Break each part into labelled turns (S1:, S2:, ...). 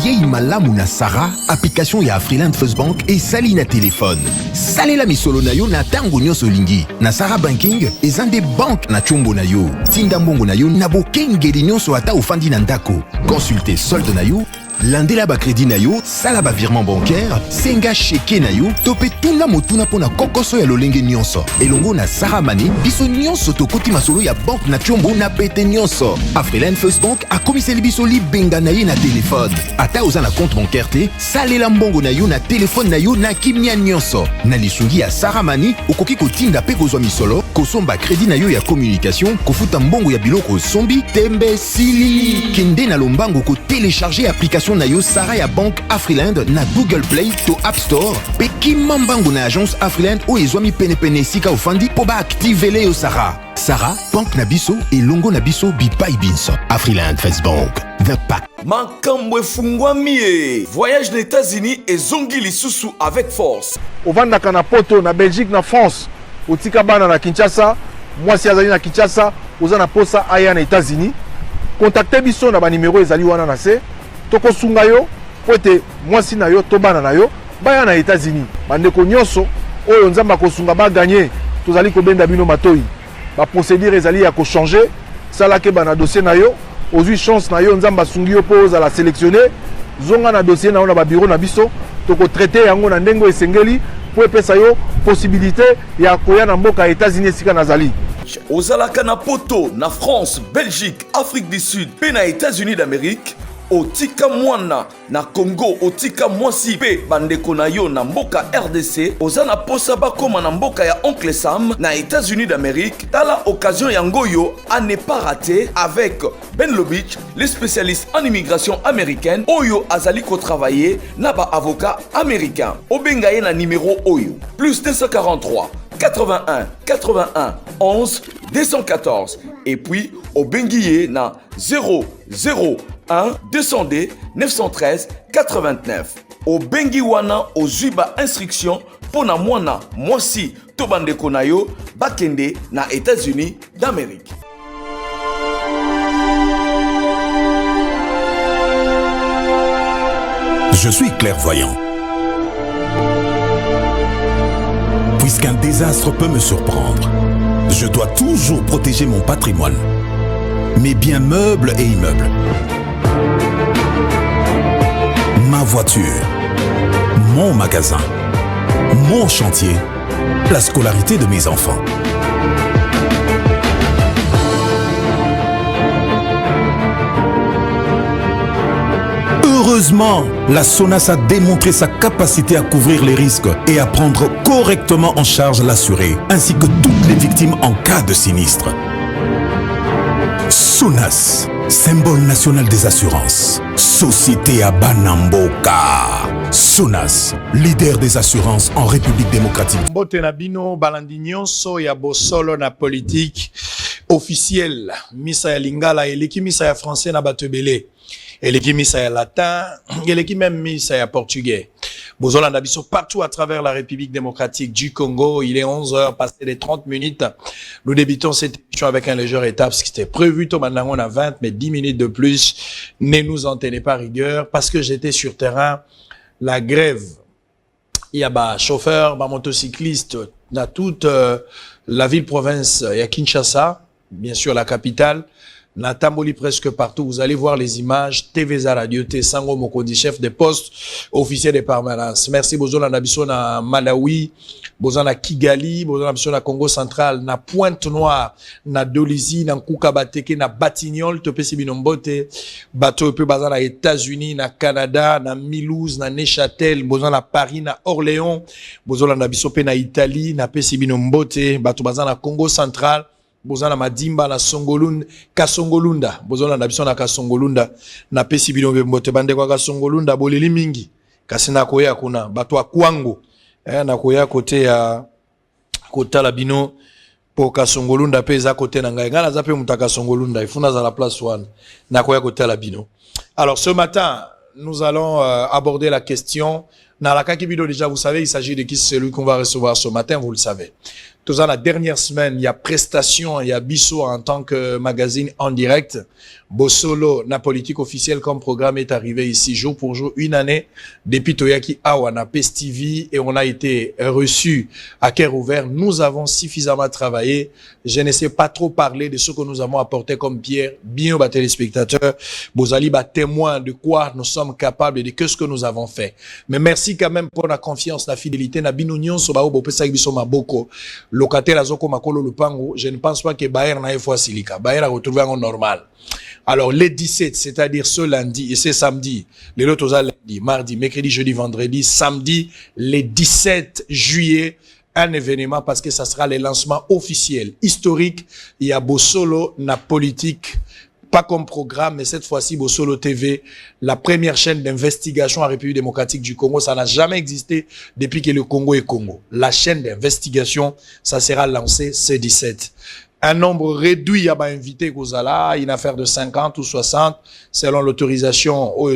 S1: Yei malamu na Sarah, application ya Afriland First Bank et sali na téléphone. Salela misolo na yo na tango nyonso lingi. Na Sarah Banking, ezande bank na chombo na yo. Tinda mbongo na yo na bokengeli nyonso ata ofandi na ndako. Consultez solde na yo, landela ba crédit na yo, sala ba virement bancaire, senga cheke na yo, tope tuna motuna pona kokoso ya lolenge nyonso. Elongo na Sarah Money, biso nyonso tokoti masolo ya bank na chombo na pete nyonso. Afriland First Bank a komiseli biso libenga na ye na téléphone. Ata oza na compte bancaire te, salela mbongo na yo na téléphone na yo na kimia nyonso. Na lisungi ya Sarah Money, okoki kotinda pe kozwa misolo, kosomba crédit na yo ya communication, kofuta mbongo ya biloko sombi, tembe sili. Kende na lombango ko télécharger application na yo Sarah ya Bank Afriland na Google Play to App Store. Pe kimambango na agence Afriland o ezwami pene sika ofandi po ba activele yo Sarah. Sarah, Bank na biso et longo na biso bipai binso. Afriland First Bank, the pack.
S2: Makambo fungwamie. Voyage aux États-Unis et zongi lisusu avec force.
S3: Ovandaka na poto na Belgique na France. Otika bana na Kinshasa, moi si azali na Kinshasa, oza na posa aya na États-Unis. Contactez biso na ba numéro ezali wana na se. Toko sunga yo, pote moi si na yo to bana na yo, baya na États-Unis. Bandeko nyonso oyo nzamba ko sunga ba gagner, tozali ko benda bino matoi. Ba procédure ezali ya ko changer, sala ke bana dossier na yo, ozui chance na yo nzamba sungi yo po za la sélectionner, zonga na dossier na yo na ba bureau na biso, toko traiter yango na ndengo esengeli po epesa yo possibilité ya koya na mboka États-Unis sika nazali.
S2: Ozalaka na poto na France, Belgique, Afrique du Sud, pe na États-Unis d'Amérique. Otika mwana na Congo, otika mwasi pe bandeko na yo na mboka RDC, ozana posa bakoma na mboka ya Oncle Sam na États-Unis d'Amérique. Tala occasion yangoyo à ne pas rater avec Ben Lobich, les spécialistes en immigration américaine, Oyo Azaliko travailler na ba avocat américain. Obengaye na numéro Oyo plus 243 81 81 11 214 et puis Obenguié na 001 200D 913 89. Au Bengiwana au Zuba instruction pour na mwana mwasi tobande konayo bakende na États-Unis d'Amérique.
S4: Je suis clairvoyant. Puisqu'un désastre peut me surprendre, je dois toujours protéger mon patrimoine, mes biens meubles et immeubles, ma voiture, mon magasin, mon chantier, la scolarité de mes enfants. Heureusement, la SONAS a démontré sa capacité à couvrir les risques et à prendre correctement en charge l'assuré, ainsi que toutes les victimes en cas de sinistre. SONAS, symbole national des assurances. Société à Banamboka. SONAS, leader des assurances en République démocratique.
S5: Mbote na bino balandi nyonso ya bosolo na politique officielle. Misa ya lingala eleki misa ya français na bato ebele. Eleki misa ya latin, eleki même misa ya portugais. Bozolanda biso partout à travers la République démocratique du Congo. Il est 11h, passé les 30 minutes. Nous débutons cette émission avec un léger étape, ce qui était prévu. Maintenant, on a 20, mais 10 minutes de plus. Ne nous en tenez pas rigueur, parce que j'étais sur terrain. La grève, il y a bah chauffeur, bah motocycliste, dans toute la ville-province, il y a Kinshasa, bien sûr la capitale. Natamboli presque partout, vous allez voir les images. TVza Radio T Sango Mokondi, chef de poste, officier de permanence. Merci Bozona Nabiso na Malawi, Bozona Kigali, Bozona Nabiso na Congo central, na Pointe Noire, na Dolisie, na Kukabateke, na Batignolles, Topesi Binombote, Bateau peu bazana États-Unis, na Canada, na Mulhouse, na Neuchâtel, Bozona Paris, na Orléans, Bozona Nabiso pe na Italie, na Pesi Binombote, Bateau bazana Congo central. Bozana Madimba na Songolunda Kasongolunda bozona na biso na Kasongolunda na pesi bilombe mbote bande kwa Kasongolunda boleli mingi kasina koya kuna bato wa Kwango na koya kote ya kota la bino po Kasongolunda peza kote na ngai ngana za pe mutaka Songolunda ifuna za la place one na koya kote la bino. Alors ce matin nous allons aborder la question. Dans la Kakibido, déjà, vous savez, il s'agit de qui c'est celui qu'on va recevoir ce matin, vous le savez. Tout ça, la dernière semaine, il y a prestation, il y a Bisso en tant que magazine en direct. Bossolo, la politique officielle comme programme est arrivé ici jour pour jour, une année depuis Toyaki Awana PES TV et on a été reçu à cœur ouvert. Nous avons suffisamment travaillé. Je ne sais pas trop parler de ce que nous avons apporté comme pierre, bien aux téléspectateurs. Bozali ba témoin de quoi nous sommes capables et de ce que nous avons fait. Mais merci quand même pour la confiance, la fidélité. Na binunion soba obo pesa biso maboko. Locataire azoko makolo lupango. Je ne pense pas que Bayer na fois silika. Bayer a retrouvé en normal. Alors, les 17, c'est-à-dire ce lundi et ce samedi, les autres lundi, mardi, mercredi, jeudi, vendredi, samedi, les 17 juillet, un événement parce que ça sera le lancement officiel, historique. Il y a Bossolo, na politique, pas comme programme, mais cette fois-ci, Bossolo TV, la première chaîne d'investigation en République démocratique du Congo. Ça n'a jamais existé depuis que le Congo est Congo. La chaîne d'investigation, ça sera lancé ce 17. Un nombre réduit à invité Gozala, une affaire de 50 ou 60, selon l'autorisation aux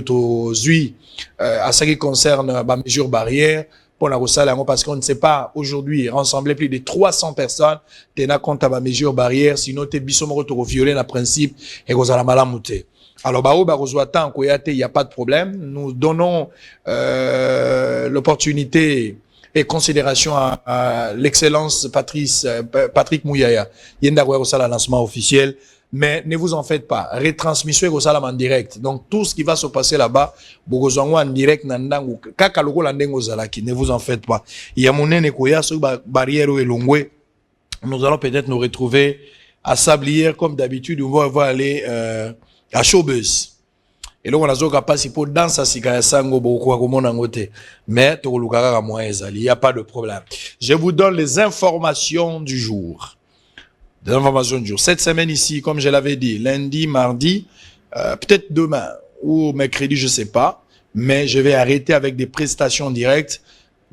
S5: à ce qui concerne la mesure barrière pour la Gozala, parce qu'on ne sait pas aujourd'hui rassembler plus de 300 personnes, tena compte à la mesure barrière, sinon t'es bisomoro to violer le principe et Gozala malamute. Alors, il n'y a pas de problème. Nous donnons l'opportunité et considération à l'excellence Patrick Mouyaya. Yenda Gouya lancement officiel. Mais ne vous en faites pas. Retransmission en direct. Donc, tout ce qui va se passer là-bas, en direct, ne vous en faites pas. Il y a mon Nekoya, sur barrière et Longwe. Nous allons peut-être nous retrouver à Sablière, comme d'habitude, on va aller, à Showbuzz. Et là, on a zoka passer pour danser à sango beaucoup comme on a ngoté. Mais il n'y a pas de problème. Je vous donne les informations du jour. Des informations du jour. Cette semaine ici, comme je l'avais dit, lundi, mardi, peut-être demain ou mercredi, je sais pas. Mais je vais arrêter avec des prestations directes.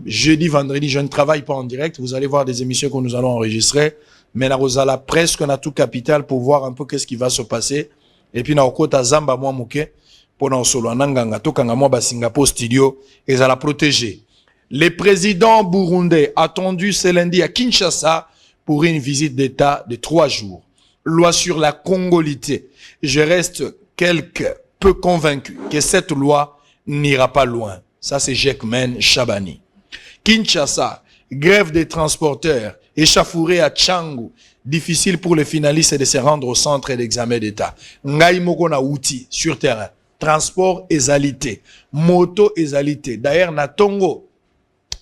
S5: Jeudi, vendredi, je ne travaille pas en direct. Vous allez voir des émissions que nous allons enregistrer. Mais la Rosala, presque, on a tout capital pour voir un peu qu'est-ce qui va se passer. Et puis, na okota Zamba, moi, mouké. Pour solo ananganga tokanga mwa ba Singapore studio et à la protéger. Le président burundais attendu ce lundi à Kinshasa pour une visite d'État de 3 jours. Loi sur la congolité. Je reste quelque peu convaincu que cette loi n'ira pas loin. Ça c'est Jekmen Chabani. Kinshasa, grève des transporteurs, échauffourée à Tchangu. Difficile pour les finalistes de se rendre au centre d'examen d'État. Ngai moko na outil sur terrain. Transport ezalité, moto ezalité. D'ailleurs, na Tongo,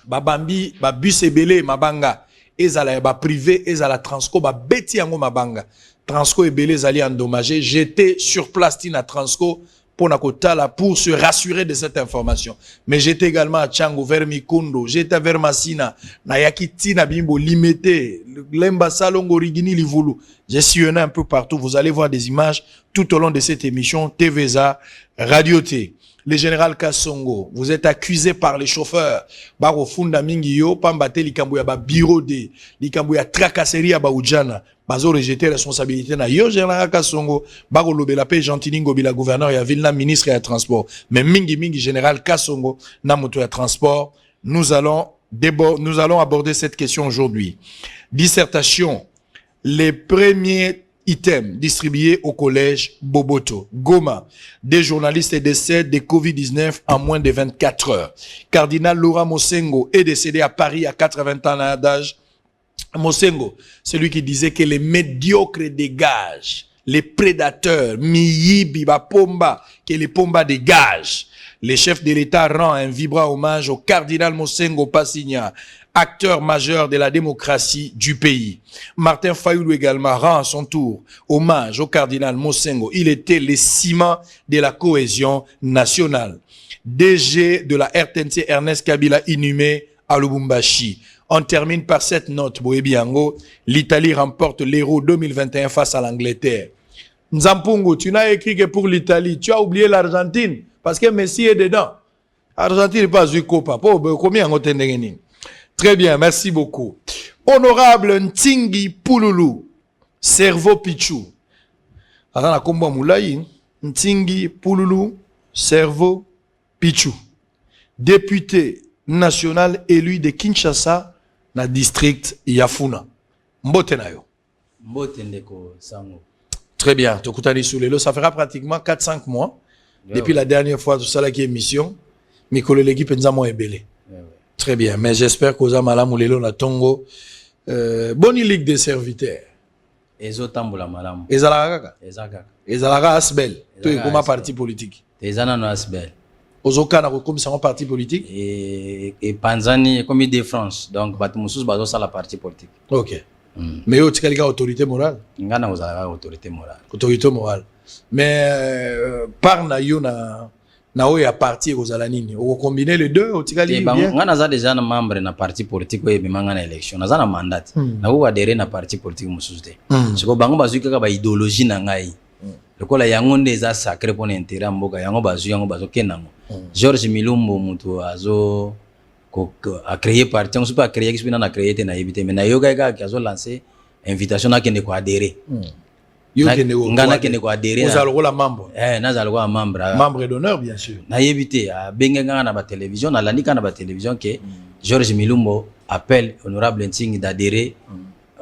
S5: babambi, bus ebele mabanga, ezala ba privé, ezala Transco, ba beti yango mabanga. Transco ebele ezali endommagé. J'étais sur place na Transco pour se rassurer de cette information. Mais j'étais également à Tchango, vers Mikondo, j'étais vers Massina, na Yakiti, na Bimbo, Limete, Lemba Salongo, Rigini, Livulu. J'ai sillonné un peu partout. Vous allez voir des images tout au long de cette émission TVSA, Radio T. Le général Kassongo, vous êtes accusé par les chauffeurs. Baro funda mingi yo, pambate likambo ya ba bureau de, likambo ya tracasserie ya ba ujana. Bazo rejeter responsabilité na yo général Kassongo. Baro lobela pe Gentiningo bila gouverneur ya ville na ministre ya transport. Mais mingi général Kassongo na moto ya transport. Nous allons aborder cette question aujourd'hui. Dissertation. Les premiers items distribués au collège Boboto. Goma. Des journalistes décèdent de Covid-19 en moins de 24 heures. Cardinal Laurent Mosengo est décédé à Paris à 80 ans d'âge. Mosengo, celui qui disait que les médiocres dégagent, les prédateurs, Miyibi, Bapomba, que les Pomba dégagent. Le chef de l'État rend un vibrant hommage au cardinal Mosengo Passigna, acteur majeur de la démocratie du pays. Martin Fayoulou également rend à son tour hommage au cardinal Mosengo. Il était le ciment de la cohésion nationale. DG de la RTNC Ernest Kabila inhumé à Lubumbashi. On termine par cette note, Boebiango. L'Italie remporte l'Euro 2021 face à l'Angleterre. Nzampungu, tu n'as écrit que pour l'Italie. Tu as oublié l'Argentine parce que Messi est dedans. Argentine n'est pas du copain. Combien on t'a dit? Très bien, merci beaucoup. Honorable Ntingi Pouloulou, Cerveau Pichou. Attends, la combat moulaï. Ntingi Pouloulou, Cerveau Pichou. Député national élu de Kinshasa, na district Yafuna. Mbote na yo.
S6: Mbote ndeko sango.
S5: Très bien. Tokutani Soulelo, ça fera pratiquement 4-5 mois depuis la dernière fois tout ça là qui émission. Mikolo l'équipe nzamo ebele. Très bien, mais j'espère que Oza Malamu Lelo na Tongo bonne ligue des serviteurs.
S6: Ezo tambola malamu.
S5: Ezalaka. Ezalaka asbel. To ekoma parti politique.
S6: Ezana no asbel.
S5: Ozoka na comme ça un parti politique
S6: et Panzani comme de France. Donc batu mususu bazo sala parti politique.
S5: OK. Mais yo tikalika autorité morale.
S6: Ngana ozalaka autorité morale.
S5: Autorité morale. Mais par na yo na oyo ya parti ekozala nini o combiner les deux o tikali bien
S6: ngana za déjà na membre na parti politique oyo bimanga na élection na za na mandat na ko adhérer na parti politique mususu te siko bango bazwi kaka ba idéologie na ngai lokola yango nde za sacré pour intérêt mboka yango bazwi yango bazokenango Georges Milumbo mutu azo a créé parti on se pas créer qui na créer te na yebite mais na yoga kaka azo lancer invitation na kende ko adhérer ngana kende ko adhérer
S5: ozalokola membre
S6: nazalokola
S5: membre d'honneur bien sûr
S6: na yebite benga ngana na ba télévision na landika na ba télévision que Georges Milumbo appelle honorable Ntingi d'adhérer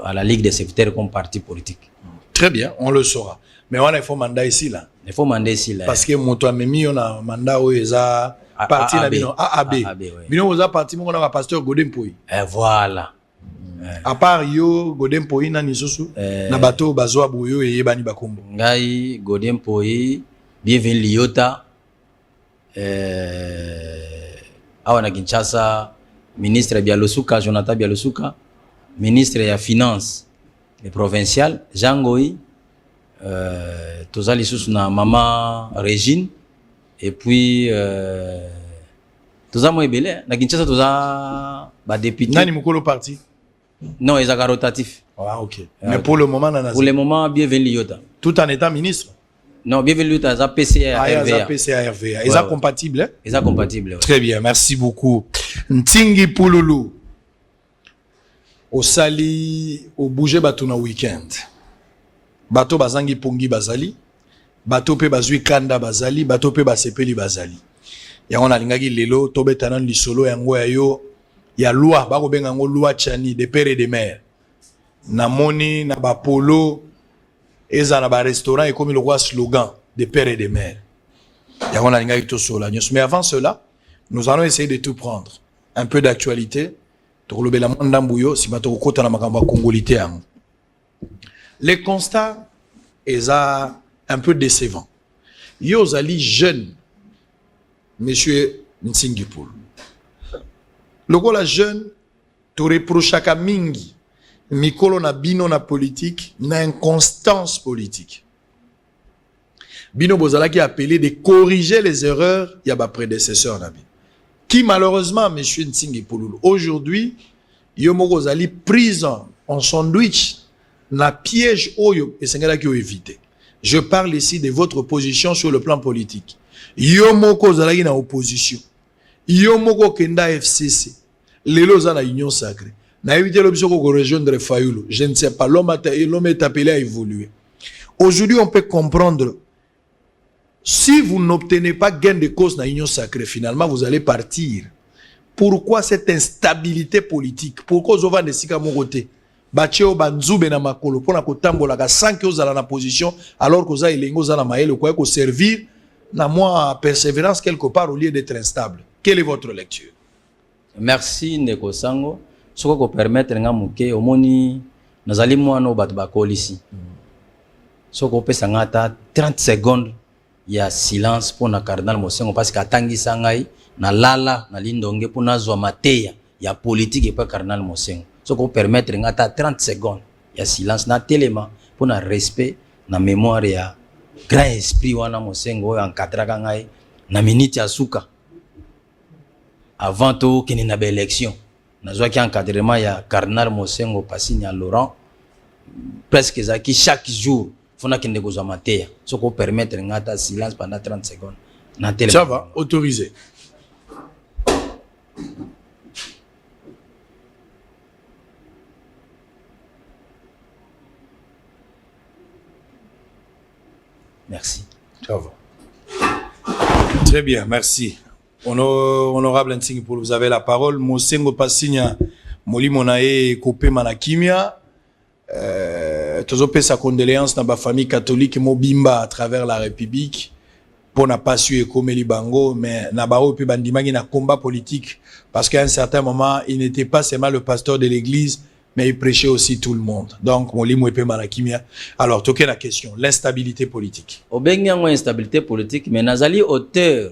S6: à la Ligue des serviteurs comme parti politique.
S5: Très bien, on le saura. Mais on a faut mandat ici là.
S6: Il faut mandat ici là.
S5: Parce que moto amemi on a mandat où eza parti na bino AAB. Bino oza parti mo na pasteur Godin Poyi.
S6: Voilà.
S5: À part yo Godin Poyi na nisusu na bato bazwa boyo eyebani bakombo.
S6: Ngai Godin Poyi bienvenue Liota awa na Kinshasa ministre Bialosuka Jonathan Bialosuka ministre ya finance et provincial Jean Goy tozali sous na maman Régine et puis toza mo ebele na Kinshasa toza ba député
S5: nani mukolo parti
S6: non ezaka rotatif.
S5: Ah OK. Mais pour le moment
S6: pour le moment bienvenue Liota
S5: tout en étant ministre.
S6: Non, bienvenue Liota za PCA
S5: RVA. PCA RVA. Ils sont compatibles hein?
S6: Ils sont compatibles. Ouais.
S5: Très bien, merci beaucoup. Ntingi Pululu. Au sali au bouger bato na weekend. Bato bazangi pongi bazali. Bato pe bazui kanda bazali, bato pe basepeli bazali. Ya on alingaki lelo tobetana lisolo yango ya yo ya loi bako benga ngo loi chani de père et de mère. Na moni na ba polo eza na ba restaurant et comme le roi slogan de père et de mère. Ya on alingaki to sola nyos. Mais avant cela, nous allons essayer de tout prendre. Un peu d'actualité. Les constats est un peu décevant. Yozali jeune, monsieur Ntingi Pululu. Le la jeune, tu reproches à mingi, mikolo na bino na politique, na inconstance politique. Bino bozala qui a appelé de corriger les erreurs, il y a ba prédécesseur nabi. Qui malheureusement, monsieur Ntingi Pululu, aujourd'hui, Yomoko Zali prison en sandwich, na piège oyo et c'est qui éviter. Je parle ici de votre position sur le plan politique. Yomoko Zali na opposition. Yomoko Kenda FCC. Lelo za na union sacrée. Na éviter l'option qu'on rejoindre Fayulu. Je ne sais pas, l'homme est appelé à évoluer. Aujourd'hui, on peut comprendre. Si vous n'obtenez pas gain de cause dans l'union sacrée, finalement, vous allez partir. Pourquoi cette instabilité politique? Pourquoi vous avez décidé à mon côté? Bacheo banzube na makolo pour na kotambola ka sans que vous allez na position alors que vous avez lengo za na maele quoi que servir na moi persévérance quelque part au lieu d'être instable. Quelle est votre lecture?
S6: Merci Ndeko Sango. Soko ko permettre nga muke omoni nazali mwana bato bakolisi. Soko pesa ngata 30 secondes. Il y a silence pour na cardinal Mosengo parce qu'atangi sangai na lala na lindonge pour na zwa mateya ya politique et pas cardinal Mosengo. Ce qu'on permettre ngata 30 secondes. Il y a silence na téléma pour na respect na mémoire ya grand esprit wana Mosengo en katraka ngai na minute ya suka. Avant tout qu'il y ait une élection. Na zwa ki encadrement ya cardinal Mosengo Passini à Laurent presque zaki chaque jour. Il faut que nous ayons ce qu'on permet de faire silence pendant 30 secondes.
S5: Ça va, autorisé.
S6: Merci.
S5: Ça va. Très bien, merci. Honorable Ntingi Pululu, vous avez la parole. Mosengo Passigna, Moli Monae, Kopé Manakimia. tozope sa condoléance na ba famille catholique mobimba à travers la République pour n'a pas su ekomeli bango mais na ba ope bandimaki na combat politique parce qu'à un certain moment il n'était pas seulement le pasteur de l'église mais il prêchait aussi tout le monde. Donc molimo epe malakimia. Alors toke la question, l'instabilité politique.
S6: Obengi yango instabilité politique mais nazali auteur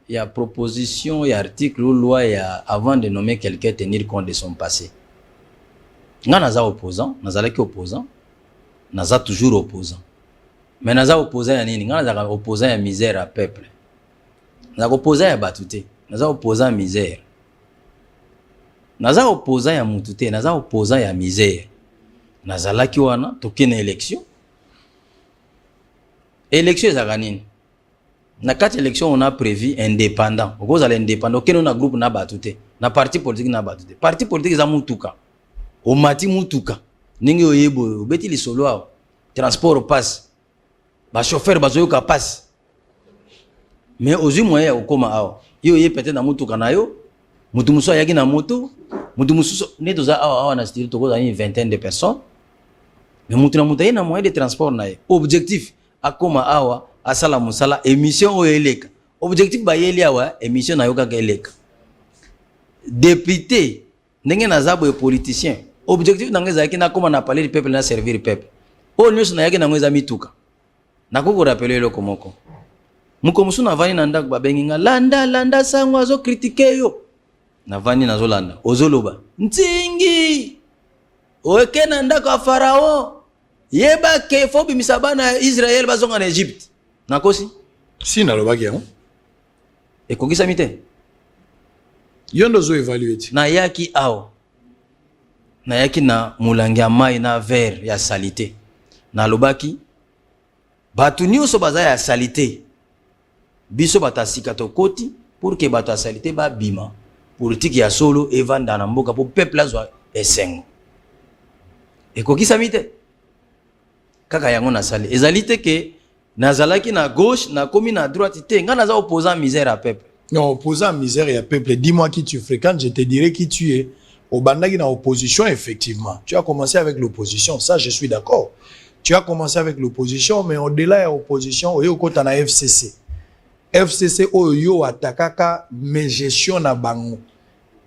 S6: il y a proposition, il y a article ou loi, il y a avant de nommer quelqu'un tenir compte de son passé. Nga naza opposant, nazalaki opposant, naza toujours opposant. Mais naza opposant ya nini? Nga naza opposant ya misère à peuple. Naza opposant ya batute, naza opposant ya misère. Naza opposant ya mutute, naza opposant ya misère. Nazalaki wana tokene élection. Élection ezaka nini? Na 4 élections on a prévu indépendant. Okoza l'indépendant, okeno na groupe na batute, na parti politique na batute. Parti politique za mutuka. O mati mutuka. Ningi oyebo, obeti li solo awo. Transport passe. Ba chauffeur bazoyoka passe. Mais ozu moyen okoma awo. Yo ye peut-être na mutuka na yo. Mutu muso yaki na moto. Mutu muso ne toza awa na style tokoza une vingtaine de personnes. Mais mutu na mutu na moyen de transport na ye. Objectif akoma awa asala musala émission o eleka. Objectif ba yeli awa émission na yoka eleka. Député ndenge nazabo e politicien. Objectif nanga zaki na koma na parler du peuple na servir le peuple. O nyos na yaki na ngeza mituka. Na koko rappeler le komoko. Muko musu na vani na ndako babengi nga landa sango azo critiquer yo. Na vani na zolanda ozoloba. Ntingi. Oke na ndako ya Farao. Yeba ke fobi misabana Israël bazonga na Egypte. Nakosi?
S5: Si na lobaki yango.
S6: E kongisa mite.
S5: Yondo zo évaluer ti.
S6: Na yaki ao. Na yaki na mulangi ya mai na verre ya salité. Na lobaki batu nyonso baza ya salité. Biso batasika to koti pour que batu ya salité ba bima. Politique ya solo evanda na mboka pour peuple azwa esengo. E kongisa mite. Kaka yango na sali. Ezalite ke nazalaki na gauche na komi na droite te nga naza opposant misère à peuple.
S5: Non, opposant misère et à peuple. Dis-moi qui tu fréquentes, je te dirai qui tu es. Au bandagi na opposition, effectivement. Tu as commencé avec l'opposition, ça je suis d'accord. Tu as commencé avec l'opposition, mais au-delà de l'opposition, au kota na FCC. FCC oyo atakaka mais gestion na bango.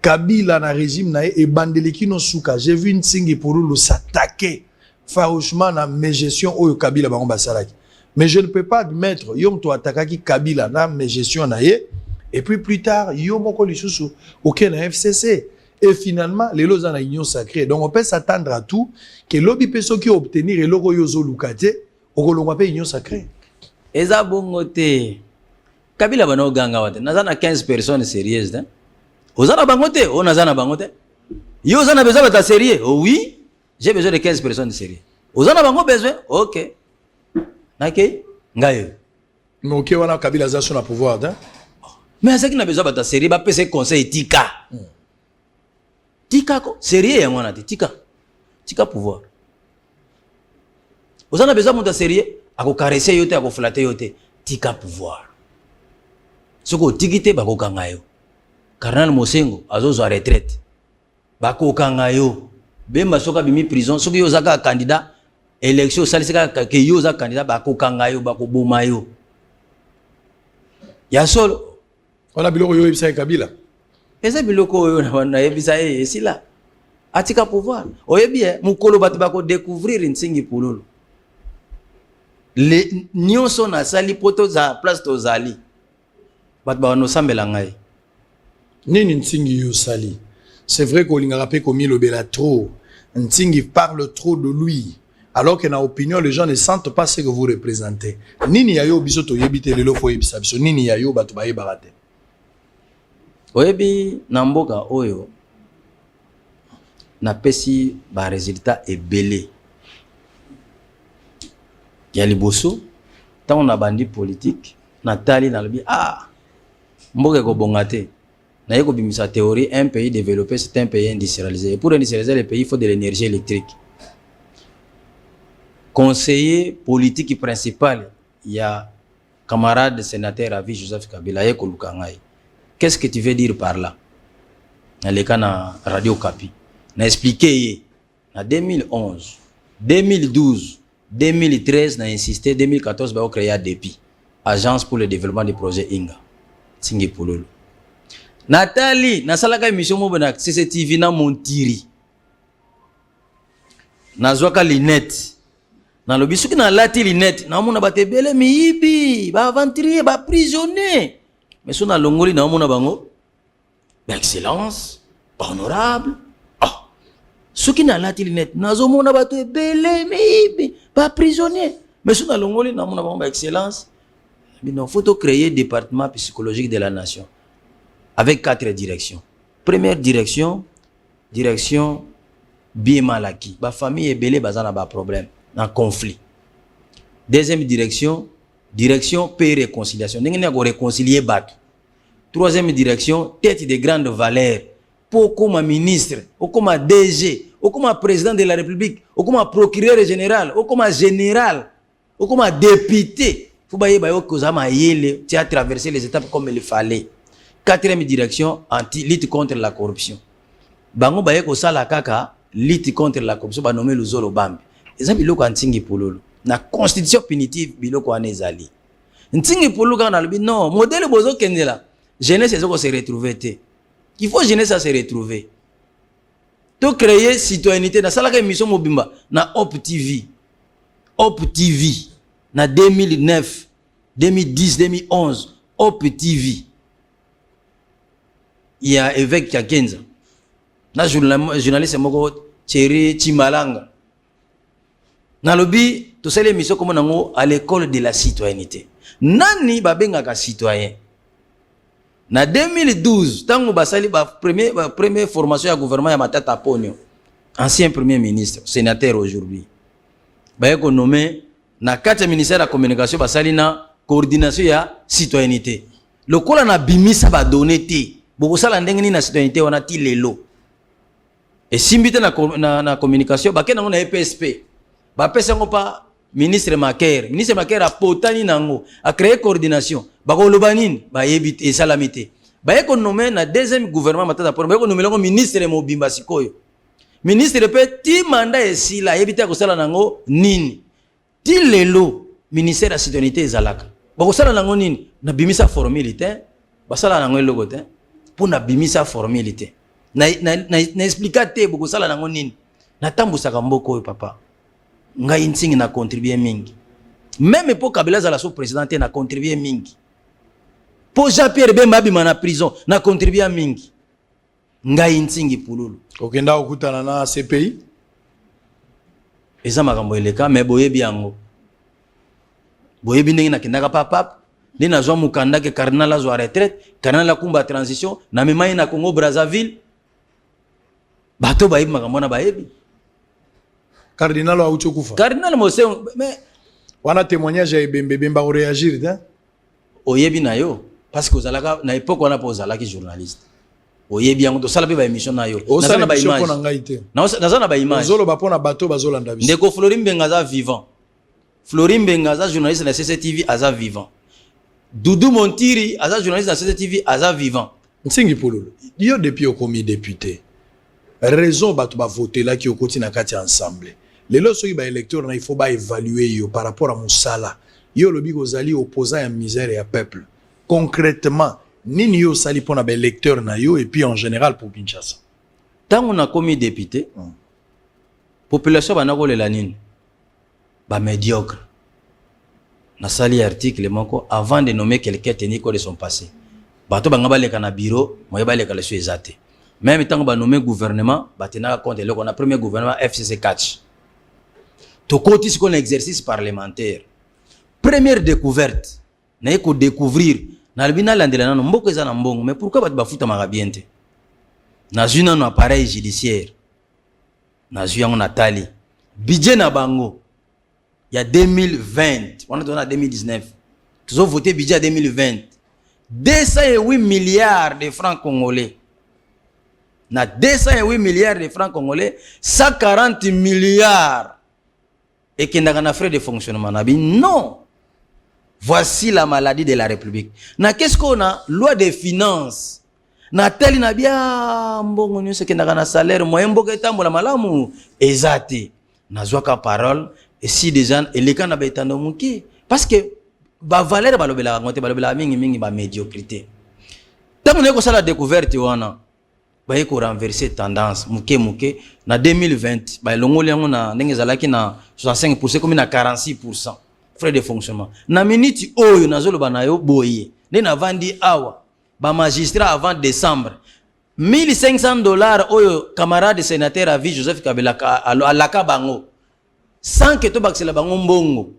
S5: Kabila na régime na e bandeliki no suka. J'ai vu une singi pour nous s'attaquer farouchement na mes gestion oyo Kabila bango basalaki. Mais je ne peux pas admettre yom to atakaki Kabila na mes gestion na ye et puis plus tard yom moko lisusu auquel na FCC et finalement les lois en union sacrée. Donc on peut s'attendre à tout que lobby peso qui obtenir et logo yozo lukate okolongwa pe union sacrée.
S6: Eza bongo te. Kabila bana oganga wate. Nazana 15 personnes sérieuses hein. Ozana bango te, o nazana bango te. Yo ozana besoin d'être sérieux. Oh oui, j'ai besoin de 15 personnes sérieuses. Ozana bango besoin. OK. Nake ngayo.
S5: Mais OK wana Kabila za son pouvoir hein.
S6: Mais ça qui n'a besoin d'être sérieux, ba pese conseil tika. Tika ko sérieux ya mwana te tika. Tika pouvoir. Ozana besoin d'être sérieux, ako caresser yote, ako flatter yote. Tika pouvoir. Soko tikite bako kangayo. Cardinal Mosengo azozo retraite. Bako kangayo. Bemba soka bimi prison, soki yo zaka candidat élection salisika ke yo za candidat bako kangayo bako bomayo. Ya solo
S5: on a biloko yo ebisa Kabila.
S6: Eza biloko yo na ebisa esila. Atika pouvoir. Oyebi mukolo batu bako découvrir nsingi pululu. Le nyonso na sali poto za place tozali. Batu ba no sambela ngai.
S5: Nini nsingi yo sali. C'est vrai qu'on l'a rappelé comme il obéla trop. Ntingi parle trop de lui. Alors que dans l'opinion, les gens ne sentent pas ce que vous représentez. Nini yayo biso to yebite lelo fo yebisa biso. Nini yayo batu ba yebarate.
S6: Oyebi na mboka oyo na pesi ba résultat ebele. Ya liboso tant na bandi politique na tali na lobi mboka ko bongate. Na yeko bimisa théorie, un pays développé c'est un pays industrialisé. Et pour industrialiser le pays, il faut de l'énergie électrique. Conseiller politique principal, il y a camarade sénateur à vie Joseph Kabila yeko lukangai. Qu'est-ce que tu veux dire par là? Na leka na Radio Kapi. Na expliqué en 2011. 2012, 2013, n'a insisté, 2014, on a créé ADEPI, Agence pour le développement des projets Inga. Tsingi Pululu. Nathalie, na salaka émission mo bana CCTV na Montiri. Na zwaka linette. Na lobi suki na lati linette, na mona batebele miibi, ba aventurier, ba prisonnier. Mais so na longoli na mona bango. Ba excellence, ba honorable. Ah. Suki na lati linette, na zo mona batebele miibi, ba prisonnier. Mais so na longoli na mona bango ba excellence. Il faut créer le département psychologique de la nation avec 4 directions. Première direction, direction bien mal acquis. La famille est belée, bazana ba problème, un conflit. Deuxième direction, direction paix et réconciliation. Nous avons réconcilier bat. Troisième direction, tête de grande valeur. Pour comme ministre, ou comme DG, ou comme président de la République, ou comme procureur général, ou comme général, ou comme député. Il faut que traverser les étapes comme il fallait. Quatrième direction, lutte contre la corruption. Bango baye ko sala kaka lutte contre la corruption ba nommer Luzolo Bambi. Eza biloko antingi pololo. Na constitution punitive biloko anezali. Ntingi pololo kana lobi non, modèle bozo kendela. Jeunesse ezoko se retrouver té. Il faut jeunesse à se retrouver. To créer citoyenneté na sala ka émission mobimba na Op TV. Op TV. Na 2009, 2010, 2011, Op TV. Il y a évêque qui a 15 ans. Na journaliste moko Thierry Chimalanga. Na lobby, tout ça l'émission comme nango à l'école de la citoyenneté. Nani babenga ka citoyen. Na 2012, tango basali ba première formation ya gouvernement ya Matata Ponyo. Ancien premier ministre, sénateur aujourd'hui. Ba yeko nommé na 4 ministère de la communication basali na coordination ya citoyenneté. Le kola na bimisa ba donné té. Boko sala ndenge ni na citoyenneté wana ti lelo. Et simbite na communication ba ke nango na EPSP. Ba pesa ngo pa ministre Maker. Ministre Maker a potani nango a créé coordination. Ba ko lobanine ba yebite et salamité. Ba yeko nommé na deuxième gouvernement Matata Ponyo. Ba yeko nommé ngo ministre Mobimba Sikoyo. Ministre pe ti mandat esila yebite ko sala nango nini. Ti lelo ministère de la citoyenneté ezalaka bakosala nango nini na bimisa formalité basala nango eloko te pour na bimisa formalité na expliquer te bakosala nango nini na tambusaka mboko oyo papa ngai ntingi na contribuer mingi même pour Kabila za la sous président na contribuer mingi pour Jean-Pierre Bemba bima na prison na contribuer mingi ngai ntingi pululu
S5: okenda okutana na CPI.
S6: Eza makambo eleka mais boyebi yango boyebi ndenge nakendaka papa ndi nazwa mukanda ke cardinal azwa retraite cardinal akumba transition na memai na Congo Brazzaville bato bayebi makambo na bayebi
S5: Cardinal aucho kufa
S6: cardinal mose mais
S5: wana témoignage ya Ebembe Bemba o réagir hein
S6: oyebi na yo parce que ozalaka na époque wana po ozalaki journaliste oyebi yango to sala pe ba émission na yo
S5: na ba image na ngai te
S6: na ba image
S5: zolo ba pona bato bazolanda biso
S6: ndeko Florim Mbenga za vivant Florim Mbenga za journaliste na CCTV aza vivant Doudou Montiri aza journaliste na CCTV aza vivant
S5: Ntingi Pololo yo depuis okomi député raison bato ba voter là qui okoti na kati ensemble lelo soki ba électeur na il faut ba évaluer yo par rapport à musala yo lobi kozali opposant ya misère ya peuple concrètement nini yo sali pona ba électeur na yo et puis en général pour Kinshasa
S6: tant on a commis député population banako lela nini ba médiocre na sali article moko avant de nommer quelqu'un tenir compte de son passé bato banga baleka na bureau moye baleka le sur ezate même tant ba nommer gouvernement batena compte le qu'on a premier gouvernement FCC 4 to côté ce qu'on exercice parlementaire première découverte na ko découvrir na albina landela nano mboko eza na mbongo mais pourquoi bato bafuta makabiente na zuna no appareil judiciaire na zuyango Nathalie budget na bango il y a 2020 on a 2019 tous ont voté budget 2020 208 milliards de francs congolais na 208 milliards de francs congolais 140 milliards et qui n'a frais de fonctionnement non. Voici la maladie de la République. Na qu'est-ce qu'on a? Loi des finances. Na teli na bien mbongo nyose ke na salaire moyen mboka etambola malamu ezate. nazwaka parole et si déjà eleka na betando muke parce que ba valeur balobela ngote balobela mingi ba médiocrité tant on est ko la découverte wana ba yeko renverser tendance muke na 2020 ba longoli yango na ndenge zalaki na 65% comme na 46% frais de fonctionnement na minute oyo nazoloba na yo boye ne na vandi awa ba magistrat avant décembre $1,500 oyo camarade sénateur à vie Joseph Kabila alaka bango sans que to bakisela bango mbongo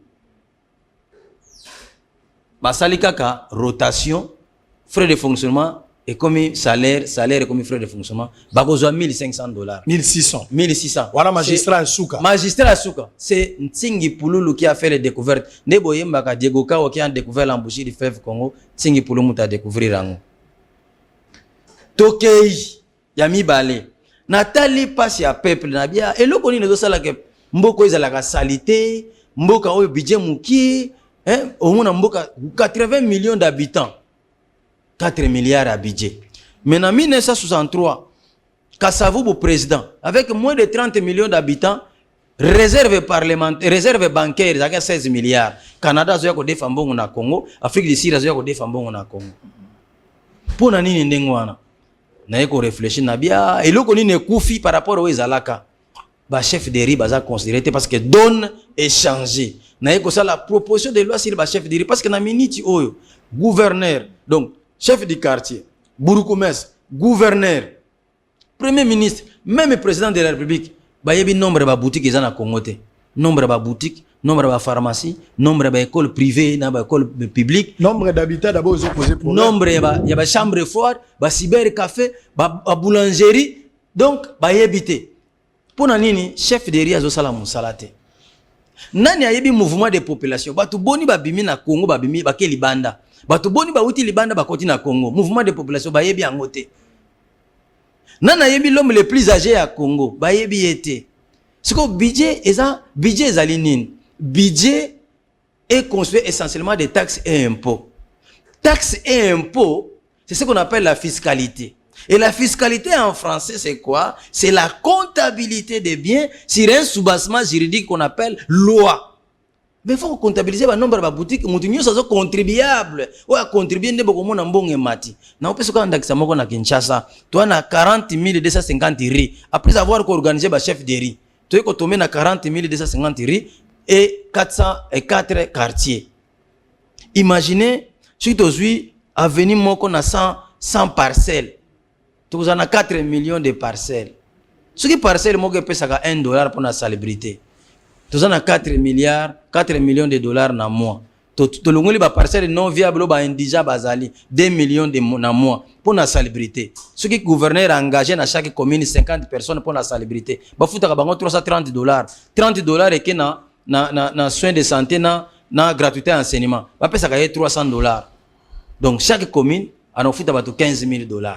S6: basali kaka rotation frais de fonctionnement et comme salaire et comme frais de fonctionnement bakozwa $1,500 1600
S5: voilà magistrat Asuka
S6: c'est Ntingi Pululu qui a fait les découvertes ne boyembaka Diego Kao qui a découvert l'embouchure du fleuve Congo Ntingi Pululu a découvrir rango tokei ya mibale natali pasi ya peuple na bia eloko nini ezosala ke mboko ezalaka salité mboka oyo budget muki omona mboka 80 millions d'habitants 4 milliards à budget mais en 1963 Kasavubu président avec moins de 30 millions d'habitants réserve parlementaire réserve bancaire avec 16 milliards Canada zoya ko defa mbongo na Congo Afrique du Sud zoya ko defa mbongo na Congo pona nini ndengwana na yeko réfléchir na bia eloko nini ekufi par rapport au ezalaka ba chef de riz baza considéré parce que donne et changer na yeko ça la proposition de loi sur ba chef de riz parce que na minute oyo gouverneur donc chef du quartier bourgmestre gouverneur premier ministre même président de la république ba yebi nombre ba boutique ezana Congo te nombre ba boutique nombre ba pharmacie nombre ba école privée na ba école publique
S5: nombre d'habitants d'abord ils ont posé problème
S6: nombre ya ba chambre froide ba cyber café ba boulangerie donc ba yebité pona nini chef de riz azosala musala te nani ayebi mouvement de population batu boni ba bimi na Congo ba bimi ba ke libanda batu boni ba uti libanda ba koti na Congo mouvement de population ba yebi angote nana yebi l'homme le plus âgé à Congo ba yebi été ce que budget ezali nini budget est construit essentiellement des taxes et impôts. Taxes et impôts, c'est ce qu'on appelle la fiscalité. Et la fiscalité en français, c'est quoi? C'est la comptabilité des biens sur un soubassement juridique qu'on appelle loi. Mais il faut comptabiliser le nombre de boutiques, ils sont contribuables. Ou à contribuer, ils sont contribuables. Na on peut se rendre à Kinshasa, tu as 40 250 riz. Après avoir organisé le chef de riz, tu as tombé à 40 250 riz. Et 404 quartiers. Imaginez, si tu as avenue Moko na 100 parcelles. Tu as 4 millions de parcelles. Ce qui parcelle Moko peut ça $1 pour la salubrité. Tu as 4 millions de dollars na mois. Tu as ba parcelle non viable ba indigent bazali 2 millions de na mois pour la salubrité. Ce qui gouverneur a engagé dans chaque commune 50 personnes pour la salubrité. Ba futa bango $330. $30 et que na soins de santé na gratuité enseignement ba pesa ka $300. Donc chaque commune a offert à $15,000.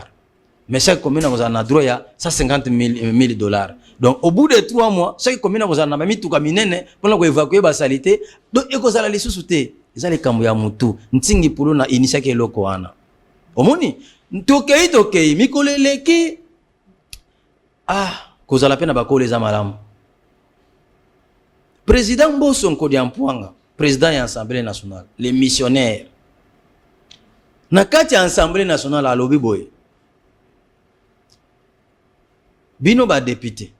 S6: Mais chaque commune a droit à $150,000. Donc au bout de 3 mois chaque commune a na mami tuka minene pour évacuer ba salité donc ekozala lisusu te ezali kambo ya mutu Ntingi Pululu na initiaki eloko wana omoni tokei mikoleleki kozala pena bakoleza malamu. Président Mbosso Nkodiampuanga, président de l'Assemblée nationale, les missionnaires. Na kati ya Assemblée nationale à lobi boy. Bino ba député.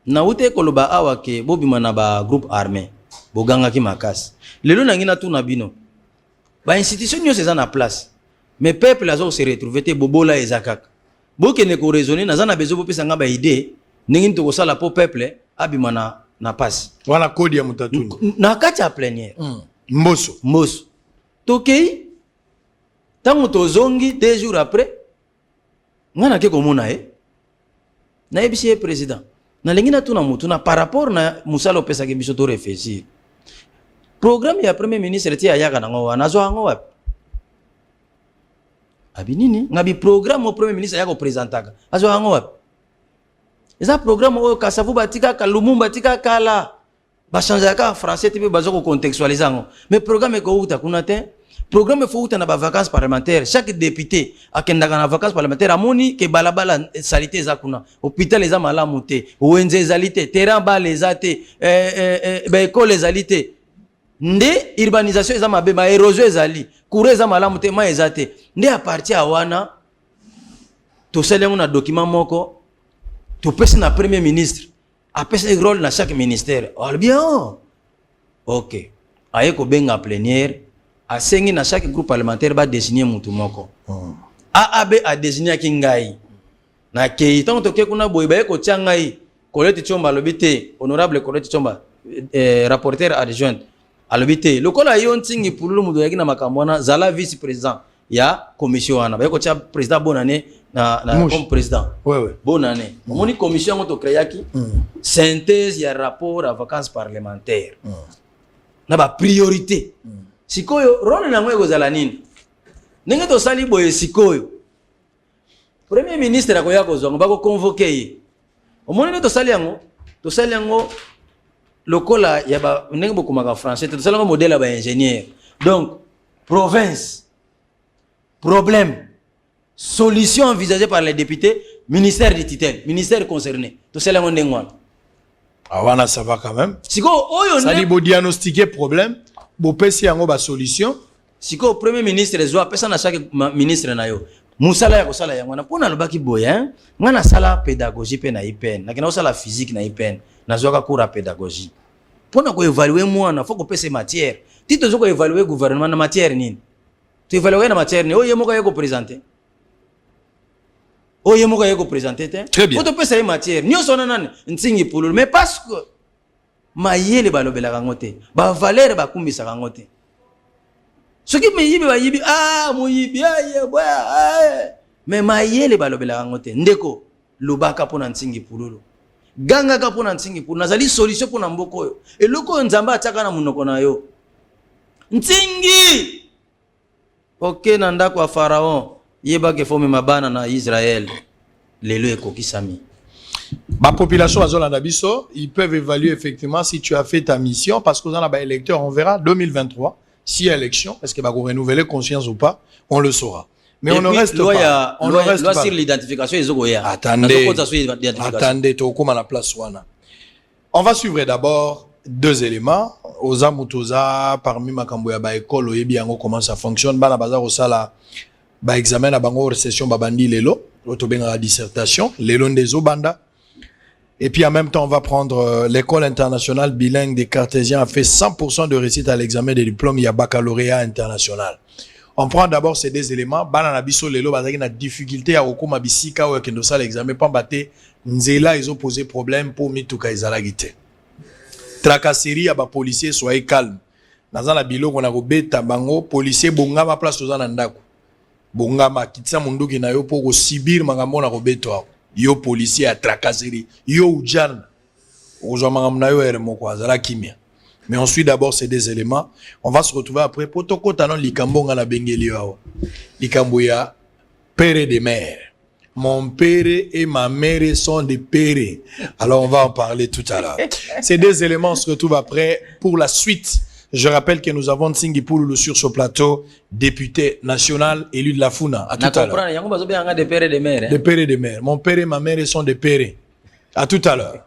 S6: Na ute koloba awa ke bobima na ba groupe armé. Boganga ki makasi. Lelo na ngina tu na bino. Ba institution nyose za na place. Mais peuple azo se retrouver te bobola ezakaka. Boke ne ko raisonner na za na bezo bopesa nga ba idée, ningi to ko sala po peuple abima na passe.
S5: Voilà code ya mutatuni.
S6: Na kati ya plénière.
S5: Mbosso.
S6: Tokei. Tango tozongi 2 jours après. Ngana ke komona na ebisi président. Na lengina tuna mutu na par rapport na musalo pesa ke biso to réfléchir. Programme ya premier ministre ti ayaka nango anazo hango wapi? Abinini ngabi programme au premier ministre ayako présentaka. Azo hango wapi? Eza programme oyo Kasavu batika ka Lumumba batika kala ba changer ka français tipe bazo ko contextualiser ngo mais programme ko uta kuna te Programme faut que tu as vacances parlementaires. Chaque député a une vacances parlementaires. Amoni que balabala salité zakuna. Hôpital les amala monté. ONG salité. Terrain bas les até. École les salité. Nde urbanisation les amabe ma érosion les ali. Courez les amala monté ma les até. Nde à partir à wana. Tu sais un document moko. Tu peux na premier ministre. Après ce rôle dans chaque ministère. Oh bien. Ok. Aye ko benga plénière. A sengi na chaque groupe parlementaire va désigner mutu moko. AAB a désigné kingai. Na kei tant to ke kuna boy ba ko tiangai. Colette Tchomba lobité, honorable Colette Tchomba, rapporteur adjoint. Alobité, le kola yon tingi pour le mudu na makamwana zala vice-président. Ya commission ana. Ba ko tia président bonne année na comme président.
S5: Ouais.
S6: Bonne année. Moni commission to créaki. Synthèse ya rapport à vacances parlementaires. Na ba priorité. Sikoyo role na ngwe gozala nini ndenge to sali boye sikoyo premier ministre akoya kozonga bako convoquer ye omoni to sali yango lokola ya ba ndenge bokumaka français to sali yango modèle ba ingénieur donc province problème solution envisagée par les députés ministère de tutelle ministère concerné to sali yango ndenge wana
S5: awana ça va quand même
S6: sikoyo oyo
S5: ça dit bo diagnostiquer problème bo pesi yango ba solution
S6: siko premier ministre zo apesa na chaque ministre na yo musala ya kosala yango na pona lobaki boye ngana sala pédagogie pe na IPN na kina sala physique na IPN na zoka cours à pédagogie pona ko évaluer mwana faut ko pesa matière tito zo ko évaluer gouvernement na matière nini tu évaluer na matière ni oye moko yeko présenter
S5: très bien
S6: faut to pesa matière nyo sona nani ntingi pululu mais parce que mayele balobela kangote ba valeur ba kumbisa kangote soki meyibi ba yibi muyibi mais mayele balobela kangote ndeko lobaka pona ntingi pululu ganga ka pona ntingi pululu nazali solution pona mboko yo eloko nzamba ataka na munoko na yo ntingi OK na ndako ya Pharaon yeba ke fomi mabana na Israël lelo ekokisami.
S5: Ma population à biso, ils peuvent évaluer effectivement si tu as fait ta mission parce que dans la électeur, on verra 2023 s'il y a élection, est-ce que va renouveler conscience ou pas, on le saura. Mais on ne reste pas. On ne reste pas
S6: sur l'identification et zogoya.
S5: Attendez, à la place wana. On va suivre d'abord deux éléments. Oza mutoza parmi makambo ya ba école oyebi yango comment ça fonctionne. Bana bazar osala ba examen na bango session babandi lelo, otobenga la dissertation, lelo ndezo banda. Et puis en même temps, on va prendre l'école internationale bilingue des Cartésiens a fait 100% de réussite à l'examen des diplômes. Il y a baccalauréat international. On prend d'abord ces deux éléments. Banana biso lelo bazaki na difficulté à okoma bisika ou kendo ça l'examen pas baté nzela ils ont posé problème pour mituka izalagite. Tracasserie à ba policier soyez calme. Nazana biloko na kobeta bango policier bongama place ozana ndako. Bongama kitsa munduki na yo pour sibir mangambo na kobeto. Yo policier à tracasserie, yo ujan, mais on suit d'abord ces deux éléments. On va se retrouver après pour toko talon likambo ngana bengeli awa. Likambo ya père de mère. Mon père et ma mère sont des pères. Alors on va en parler tout à l'heure. Ces deux éléments se retrouvent après pour la suite. Je rappelle que nous avons Tsingi Pouloulou sur ce plateau, député national élu de la Funa. À tout à l'heure.
S6: Des pères et des mères.
S5: Des pères et des mères. Mon père et ma mère sont des pères. À tout à l'heure.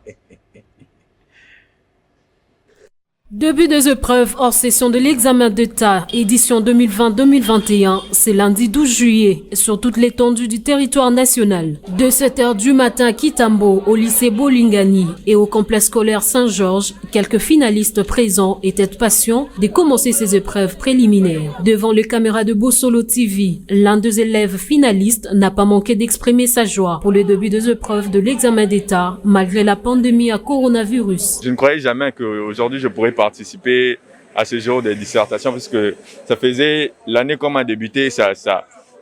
S7: Début des épreuves hors session de l'examen d'État, édition 2020-2021, c'est lundi 12 juillet, sur toute l'étendue du territoire national. De 7h du matin à Kitambo, au lycée Bolingani et au complexe scolaire Saint-Georges, quelques finalistes présents étaient patients de commencer ces épreuves préliminaires. Devant les caméras de Bossolo TV, l'un des élèves finalistes n'a pas manqué d'exprimer sa joie pour le début des épreuves de l'examen d'État, malgré la pandémie à coronavirus.
S8: Je ne croyais jamais qu'aujourd'hui je pourrais participer à ce genre de dissertation parce que ça faisait l'année comme a débuté, ça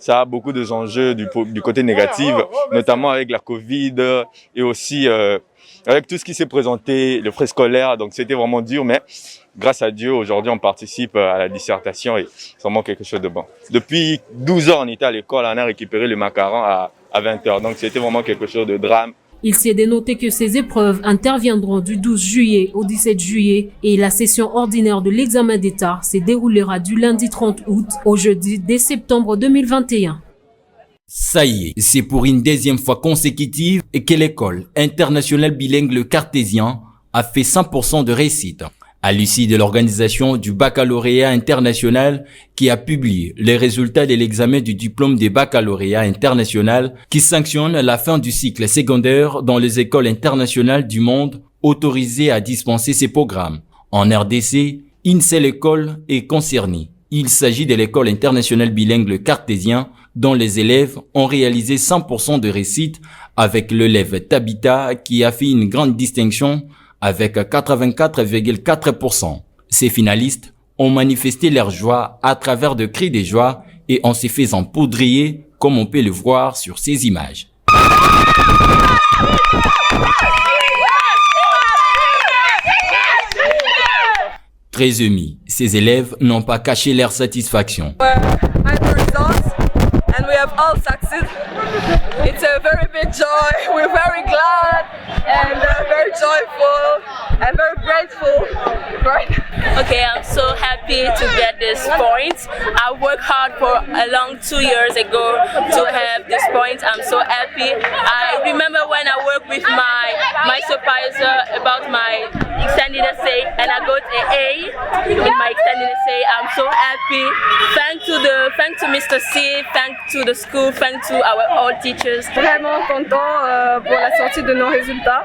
S8: a beaucoup d'enjeux du côté négatif, notamment avec la Covid et aussi avec tout ce qui s'est présenté, le frais scolaire, donc c'était vraiment dur, mais grâce à Dieu, aujourd'hui on participe à la dissertation et c'est vraiment quelque chose de bon. Depuis 12 ans on était à l'école, on a récupéré le macaron à 20h, donc c'était vraiment quelque chose de drame.
S7: Il s'est dénoté que ces épreuves interviendront du 12 juillet au 17 juillet et la session ordinaire de l'examen d'État se déroulera du lundi 30 août au jeudi 10 septembre 2021.
S9: Ça y est, c'est pour une deuxième fois consécutive que l'école internationale bilingue Le Cartésien a fait 100% de réussite. À l'issue de l'organisation du baccalauréat international qui a publié les résultats de l'examen du diplôme de baccalauréat international qui sanctionne la fin du cycle secondaire dans les écoles internationales du monde autorisées à dispenser ces programmes. En RDC, une seule école est concernée. Il s'agit de l'école internationale bilingue Le Cartésien dont les élèves ont réalisé 100% de réussite avec l'élève Tabitha qui a fait une grande distinction avec 84,4%. Ces finalistes ont manifesté leur joie à travers de cris de joie et en se faisant poudrier, comme on peut le voir sur ces images. Très émus, ces élèves n'ont pas caché leur satisfaction.
S10: And we have all succeeded. It's a very big joy. We're very glad and very joyful and very grateful.
S11: Okay, I'm so happy to get this point. I worked hard for a long 2 years ago to have this point. I'm so happy. I remember when I worked with my supervisor about my extended essay and I got an A in my extended essay. I'm so happy. Thanks to Mr. C, thanks to the school, thanks to our all teachers.
S10: Vraiment content pour la sortie de nos résultats.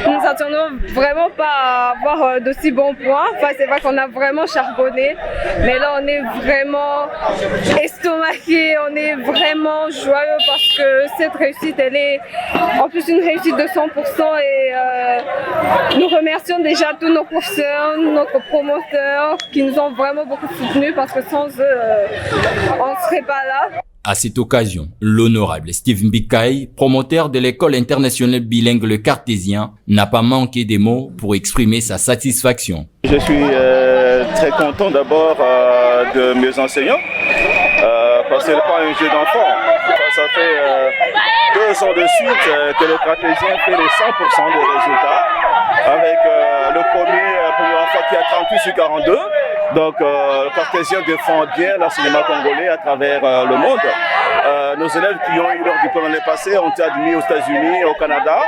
S10: Nous ne s'attendons vraiment pas à avoir de si bons points. Enfin, c'est vrai qu'on a vraiment charbonné, mais là on est vraiment estomaqué, on est vraiment joyeux parce que cette réussite, elle est en plus une réussite de 100% et nous remercions déjà tous nos professeurs, notre promoteur qui nous ont vraiment beaucoup soutenus parce que sans eux, on ne serait pas là.
S9: À cette occasion, l'honorable Steve Mbikaï, promoteur de l'école internationale bilingue Le Cartésien, n'a pas manqué des mots pour exprimer sa satisfaction.
S12: Je suis très content d'abord de mes enseignants, parce que ce n'est pas un jeu d'enfant. Ça fait 2 ans de suite que Le Cartésien fait les 100% des résultats, avec le premier fois qui a 38 sur 42. Donc le Cartésien défend bien l'enseignement congolais à travers le monde. Nos élèves qui ont eu leur diplôme l'année passée ont été admis aux États-Unis et au Canada.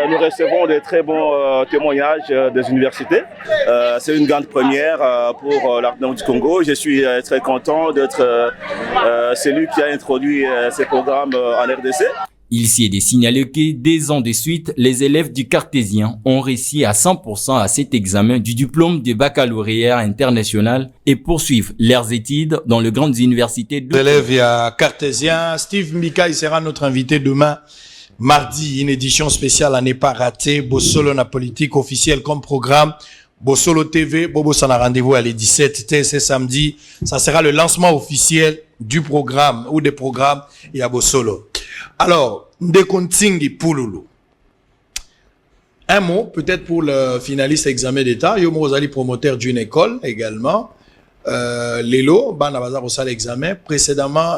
S12: Nous recevons des très bons témoignages des universités. C'est une grande première pour l'Arc du Congo. Je suis très content d'être celui qui a introduit ces programmes en RDC.
S9: Il s'y est de signaler que 2 ans de suite, les élèves du Cartésien ont réussi à 100% à cet examen du diplôme de baccalauréat international et poursuivent leurs études dans les grandes universités de...
S5: Les élèves à Cartésien, Steve Mbikaï sera notre invité demain, mardi, une édition spéciale à ne pas rater, Bossolo na politique officielle comme programme. Bossolo TV, Bobo s'en a rendez-vous à les 17, c'est samedi. Ça sera le lancement officiel du programme ou des programmes et à Bossolo. Alors, Ndekontingi Pouloulou. Un mot, peut-être pour le finaliste examen d'État. Yomo Rosali, promoteur d'une école également. Lelo, Bana Bazar au salle examen. Précédemment,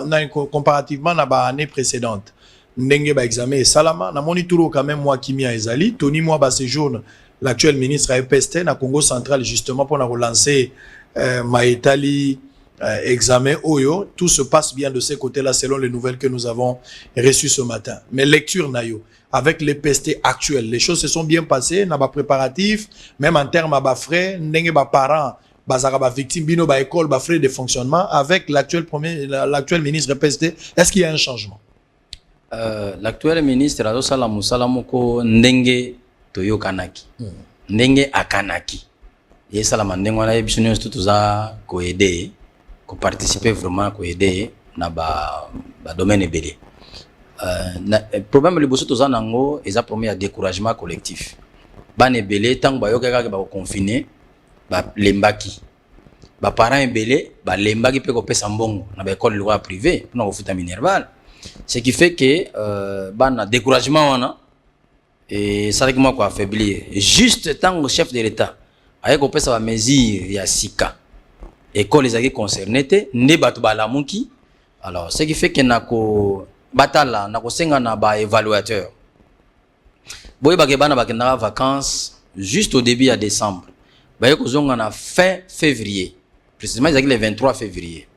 S5: comparativement à l'année précédente. Ndenge ba examen et Salama. Na moni touro quand même moi qui m'y a ezali. Tony moi ba séjourne l'actuel ministre AFPST na Congo central justement pour relancer Maïtali. Examen Oyo, tout se passe bien de ces côtés-là selon les nouvelles que nous avons reçues ce matin. Mais lecture Nayo, avec les PST actuels, les choses se sont bien passées, n'a pas préparatif, même en termes de frais, n'engue pas parents, bazara victime, bino ba école, ba frais de fonctionnement, avec l'actuel ministre PST, est-ce qu'il y a un changement?
S6: L'actuel ministre Rado Salamou Salamoko Ndenge Toyo Kanaki, Ndenge Akanaki, et Salamandeng on a ébitionné tout ça coaider. Participer vraiment à aider dans le domaine belé. Le problème le bosso tous nango est promis à découragement collectif. Ban belé tant ba yoka ba confiné ba lembaki. Ba parents belé ba lembaki pe ko pesa mbongo na ba école loi privée na ko futa minerval. Ce qui fait que ban découragement on a et ça moi quoi affaiblir. Juste tant le chef de l'état avec ko pesa ba mesure ya sika. École les agis concernés ne batu balamuki alors ce qui fait que nako batala nako senga na ba évaluateur boye bakebana bakendaka vacances juste au début à décembre baye kozonga na fin février précisément ils le 23 février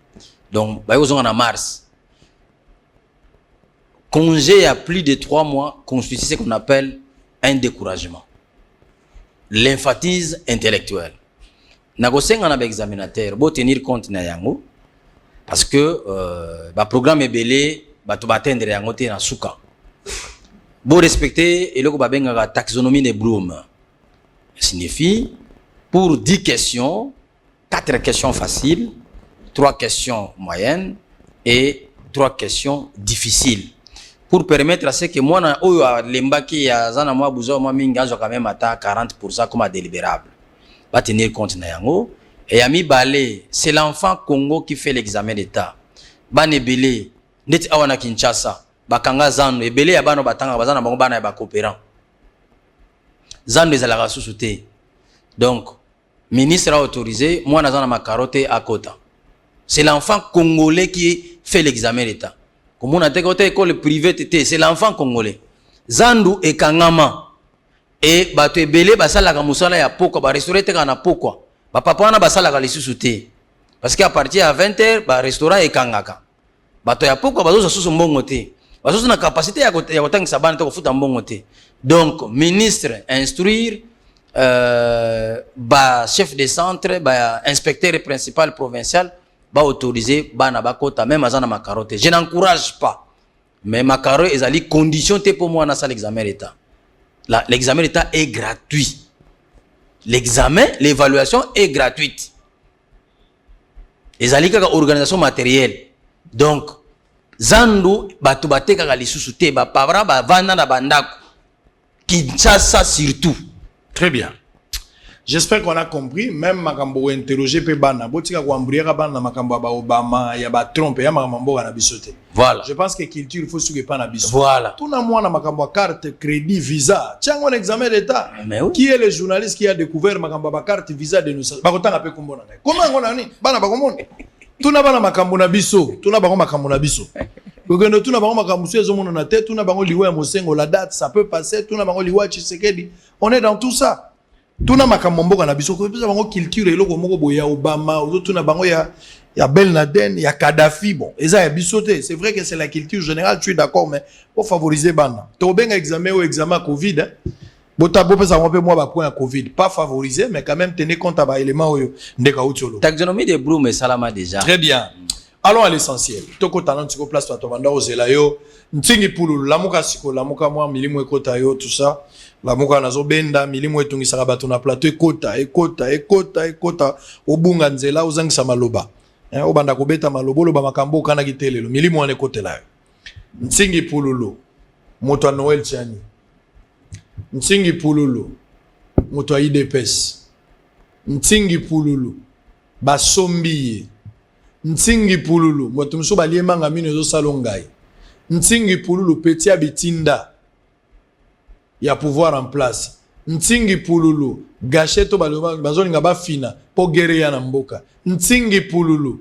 S6: donc baye kozonga na mars congé à plus de 3 mois constitue ce qu'on appelle un découragement, l'emphatisme intellectuel. Nagosenga na examinateur bo tenir compte na yango parce que ba programme ebelé ba to batendre yango te na suka. Bo respecter eloko ba benga la taxonomie de Bloom. Signifie pour 10 questions, 4 questions faciles, 3 questions moyennes et 3 questions difficiles. Pour permettre à ce que moi, l'embaki à Zana moi bouzo moi minga quand même à 40% comme délibérable. Va tenir compte na yango et ami balé, c'est l'enfant Congo qui fait l'examen d'état. Bane belé, net awana Kinshasa, bakanga zanu e belé abano batanga bazana bango bana ba coopérant. Zanu des ala sous-souté. Donc ministre a autorisé moi na zana makarote à Kota. C'est l'enfant congolais qui fait l'examen d'état. Comme on a dit école privée, c'est l'enfant congolais. Zandu et Kangama. Et bato ebele basala ka musala ya poko ba restaurant te kana poko. Ba papa na basala ka lisusuté. Parce qu'à partir à 20h ba restaurant e kangaka. Bato ya poko bazo susu mbongo te. Bazo na capacité ya kotangisa bana te ko futa mbongo te. Donc ministre instruire ba chef de centre, ba inspecteur principal provincial ba autoriser bana bakota même azana makarote. Je n'encourage pas. Mais makaro ezali condition te pour moi na ça l'examen d'état. L'examen d'état est gratuit. L'examen, l'évaluation est gratuite. Ezali kaka organisation matérielle. Donc zandu batu bateka ka lisusu te ba pavra ba vanda na bandako. Kinshasa surtout.
S5: Très bien. J'espère qu'on a compris. Même Makambo interrogé pe bana. Botika ko ambriera bana Makambo ba Obama, ya ba Trump, ya Makambo na bisote.
S6: Voilà.
S5: Je pense que culture il faut souke pas na bisote.
S6: Voilà.
S5: Tout na moi na Makambo carte, crédit, visa. Tiens un examen d'état.
S6: Mais oui.
S5: Qui est le journaliste qui a découvert Makambo carte, visa de nous? Ba kotanga pe kombo na. Comment on a ni? Bana ba kombo. Tout na bana Makambo na biso. Tout na ba Makambo na biso. Parce tout na ba Makambo so ezomona na tête, tout na ba liwa Mosengo la date, ça peut passer, tout na ba liwa Tshisekedi. On est dans tout ça. Tuna makamomboka na biso ko pesa bango culture eloko moko boya Obama tuna bango ya Ben Laden ya Kadhafi bon eza ya bisote c'est vrai que c'est la culture générale tu es d'accord mais pour favoriser bana to benga examen ou examen Covid bota bo pesa mo pe moi ba point Covid pas favoriser mais quand même tenir compte à ba élément oyo ndeka utiolo
S6: taxonomie de Bloom et salama déjà
S5: très bien. Allons à l'essentiel toko talent tiko place to banda ozela yo ntingi pululu lamuka siko lamuka moi milimo ekota yo tout ça la muka nazo benda milimo etungisaka bato na plateau ekota obunga nzela ozangisa maloba obanda kobeta malobo loba makambo kana kitelelo milimo wane kotela yo nsingi pululu moto Noël Tchani nsingi pululu moto IDPS nsingi pululu basombiye nsingi pululu moto muso baliemanga mino zo salongai nsingi pululu petit abitinda ya pouvoir en place ntingi pululu gacheto bazolinga bafina po guerre ya na mboka ntingi pululu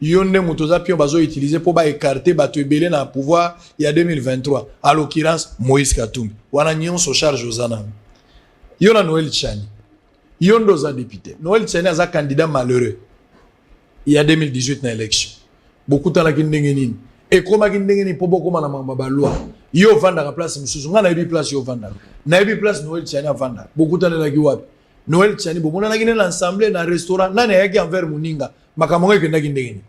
S5: yonde motoza pio bazo utiliser po ba écarter bato ebele na pouvoir ya 2023 à l'occurrence Moïse Katumbi wana nyonso charge ozana yona Noël Tchani yondo za député Noël Tchani aza candidat malheureux il y a 2018 na élection beaucoup tala kindenge nini et comment kindenge po boko mana mamba ba loi yo vanda ka place mususu ngana yebi place yo vanda na yebi place Noël Tchani vanda beaucoup tala la ki wapi Noël Tchani bo mona na kine l'ensemble na restaurant nani yaki envers muninga makamongo ekenda kindenge.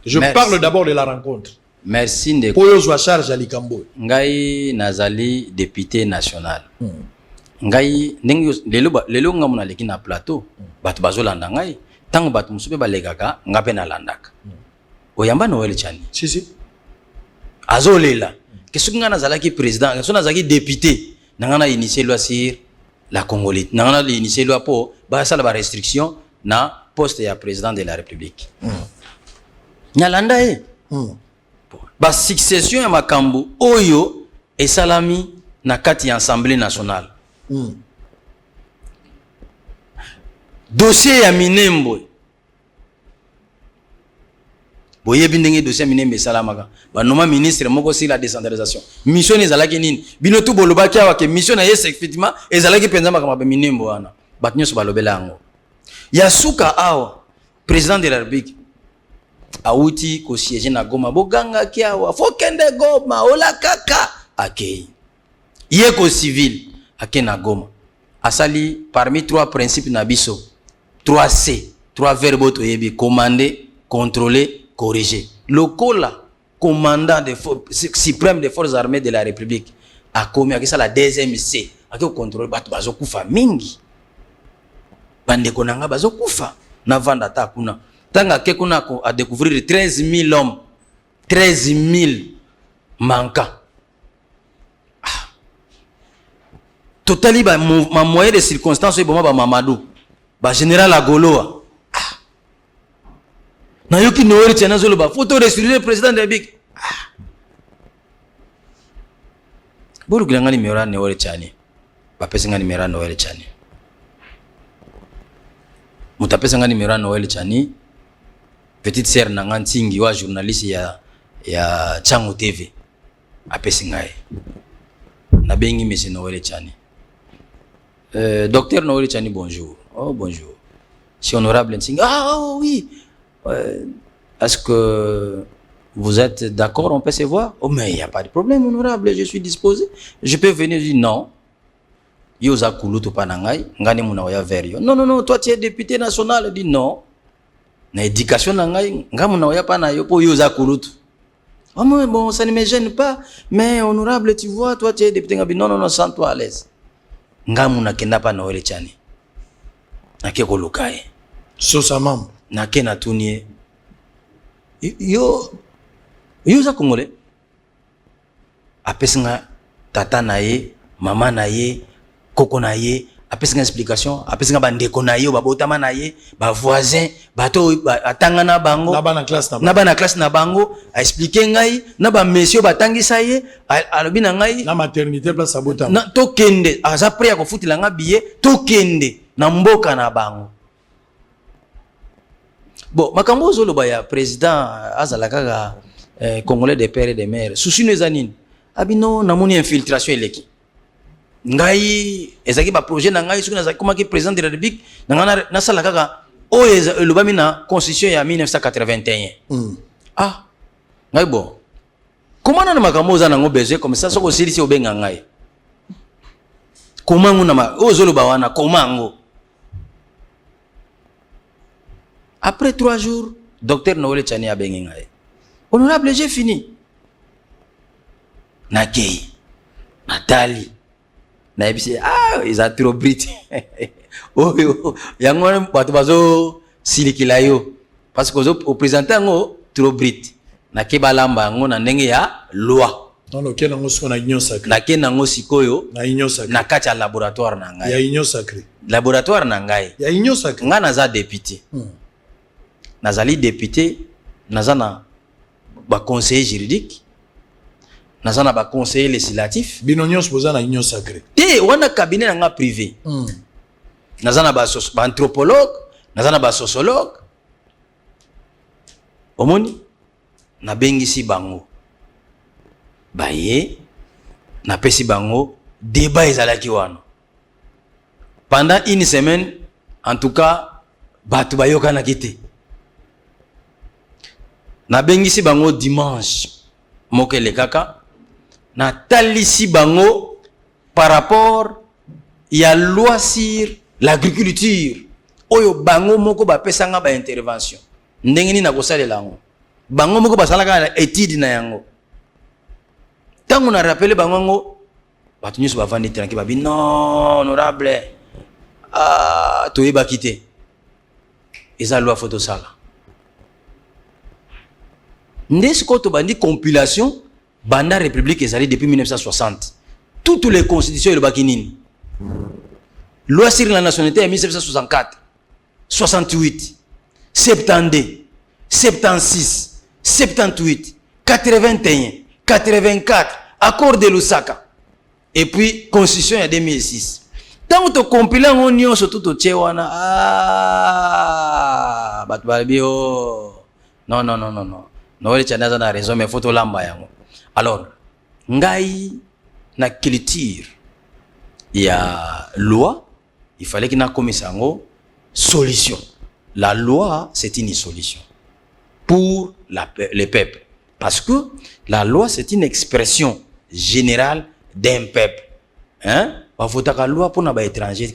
S5: Je parle d'abord de la rencontre.
S6: Merci Ndeko.
S5: Po yo zo charge ali Kambo
S6: ngai nazali député national ngai ndenge lelo ngamuna leki na plateau bato bazolanda ngai tango bato musupe balegaka ngape na landaka oyamba Noël Tchani
S5: si
S6: azolela que ce ngana zalaki président que ce nazaki député nangana initié loi sur la congolite nangana initié loi po ba sala ba restriction na poste ya président de la république nyalanda ba succession ya makambo oyo esalami na kati ya assemblée nationale dossier ya Minembo boye bindenge dossier minembe salamaka ba noma ministre moko sur la décentralisation mission ezalaki nini bino tu bolobaki awa ke mission na yes effectivement ezalaki penza makama ba minembo wana bat nyoso balobela yango ya suka awa président de la République auti ko siège na Goma boganga ki awa fokende Goma ola kaka akei yeko civil ake na Goma asali parmi 3 principes na biso 3C 3 verbes to yebi commander contrôler corriger lokola commandant des suprême des forces armées de la République a commis avec ça la deuxième C ake contrôler bato bazokufa mingi bande konanga bazokufa na vanda ta kuna tanga ke kuna ko a découvrir 13 000 hommes 13 000 manquants totali ba moyen de circonstance et ba Mamadou ba général Agoloa na yoki noeli tena zolo ba photo restituer le président de la République bolu gilanga numéro na noeli chani ba pesa ngani numéro na noeli chani mutapesa ngani numéro na noeli chani petite sœur na ngantingi wa journaliste ya Changu TV apesi ngai na bengi monsieur Noël Chani docteur Noël Chani bonjour. Oh bonjour. Si honorable Nsinga. Ah oh, oui. Est-ce que vous êtes d'accord, on peut se voir? Oh mais il n'y a pas de problème honorable, je suis disposé. Je peux venir dire non. Yoza kulutu panangai, ngani munawaya verio. Non non non, toi tu es député national, dit non. Na éducation nangai, ngamunawaya panayo po yoza kulutu. Oh mais bon, ça ne me gêne pas, mais honorable, tu vois, toi tu es député ngabi. Non non non, sens-toi à l'aise. Ngamuna kenda pa Noël Chani. Nake kolukae.
S5: Sosa mam.
S6: Nake na tunie. Yo za Congolais. Apesinga tata na ye, mama na ye, koko na ye, apesinga explication, apesinga bandeko na ye, babotama na ye, ba voisin, bato atanga na bango, na bana classe na bango, a expliquer ngai, na ba monsieur batangisa ye, alobi na ngai,
S5: na maternité place abotama.
S6: Na to kende, aza prêt ko futila nga billet, to kende na mboka na bango. Bon, makambo zolo ya président azalaka Congolais des pères et des mères. Souci nous anine. Abino namoni infiltration eleki. Ngai ezaki ba projet na ngai sukuna zakoma ki président de la République na sala kaka o lobami na constitution ya 1981. Ah. Ngai bon. Comment na makambo za nango besoin comme ça soko silisi obenga ngai. Comment nguna ma o zolo ba wana comment. Après 3 jours, docteur Noël Chani a bengi ngai. Honorable, j'ai fini. Nakei, Nathalie, Naibisi, ah, ils ont trop brité. Oh, yango batu bazo silikilayo. Parce que au présentant ngo trop brité. Nake balamba ngo na ndenge ya loi.
S5: Non, no kena ngo siko na union sacrée.
S6: Nake nango sikoyo
S5: na union sacrée.
S6: Na kati ya laboratoire na ngai.
S5: Ya union sacrée.
S6: Laboratoire na ngai.
S5: Ya union sacrée.
S6: Nga naza député. Nazali député, nazana ba conseiller juridique, nazana ba conseiller législatif.
S5: Binonios posa na union sacrée.
S6: Te wana cabinet nga privé. Nazana ba anthropologue, nazana ba sociologue. Omoni na bengisi bango. Baye na pesi bango débat ezalaki wana. Pendant une semaine, en tout cas, batu bayoka na kite. Na bengisi bango dimanche mokele kaka na talisi bango par rapport ya loi sur l'agriculture oyo bango moko ba pesanga ba intervention ndenge ni na kosalela ngo bango moko basalaka na étude na yango tango na rappeler bango ngo batu nyuso bavandi tranquille babi non honorable toyeba kite eza loi photo sala. N'est-ce qu'on bandi compilation Banda République est allée depuis 1960. Toutes les constitutions le bakinini. Loi sur la nationalité en 1964, 68, 72, 76, 78, 81, 84, accord de Lusaka. Et puis constitution en 2006. Tant que tu compiles en union sur tout au Tchewana, batbalbio. Non. Noël Tchani a raison, mais il faut lamba yango. Alors, ngai na culture, il y a loi, il fallait qu'il y ait une solution. La loi, c'est une solution pour les peuples. Parce que la loi, c'est une expression générale d'un peuple. Hein? Il faut la loi pour les étrangers, il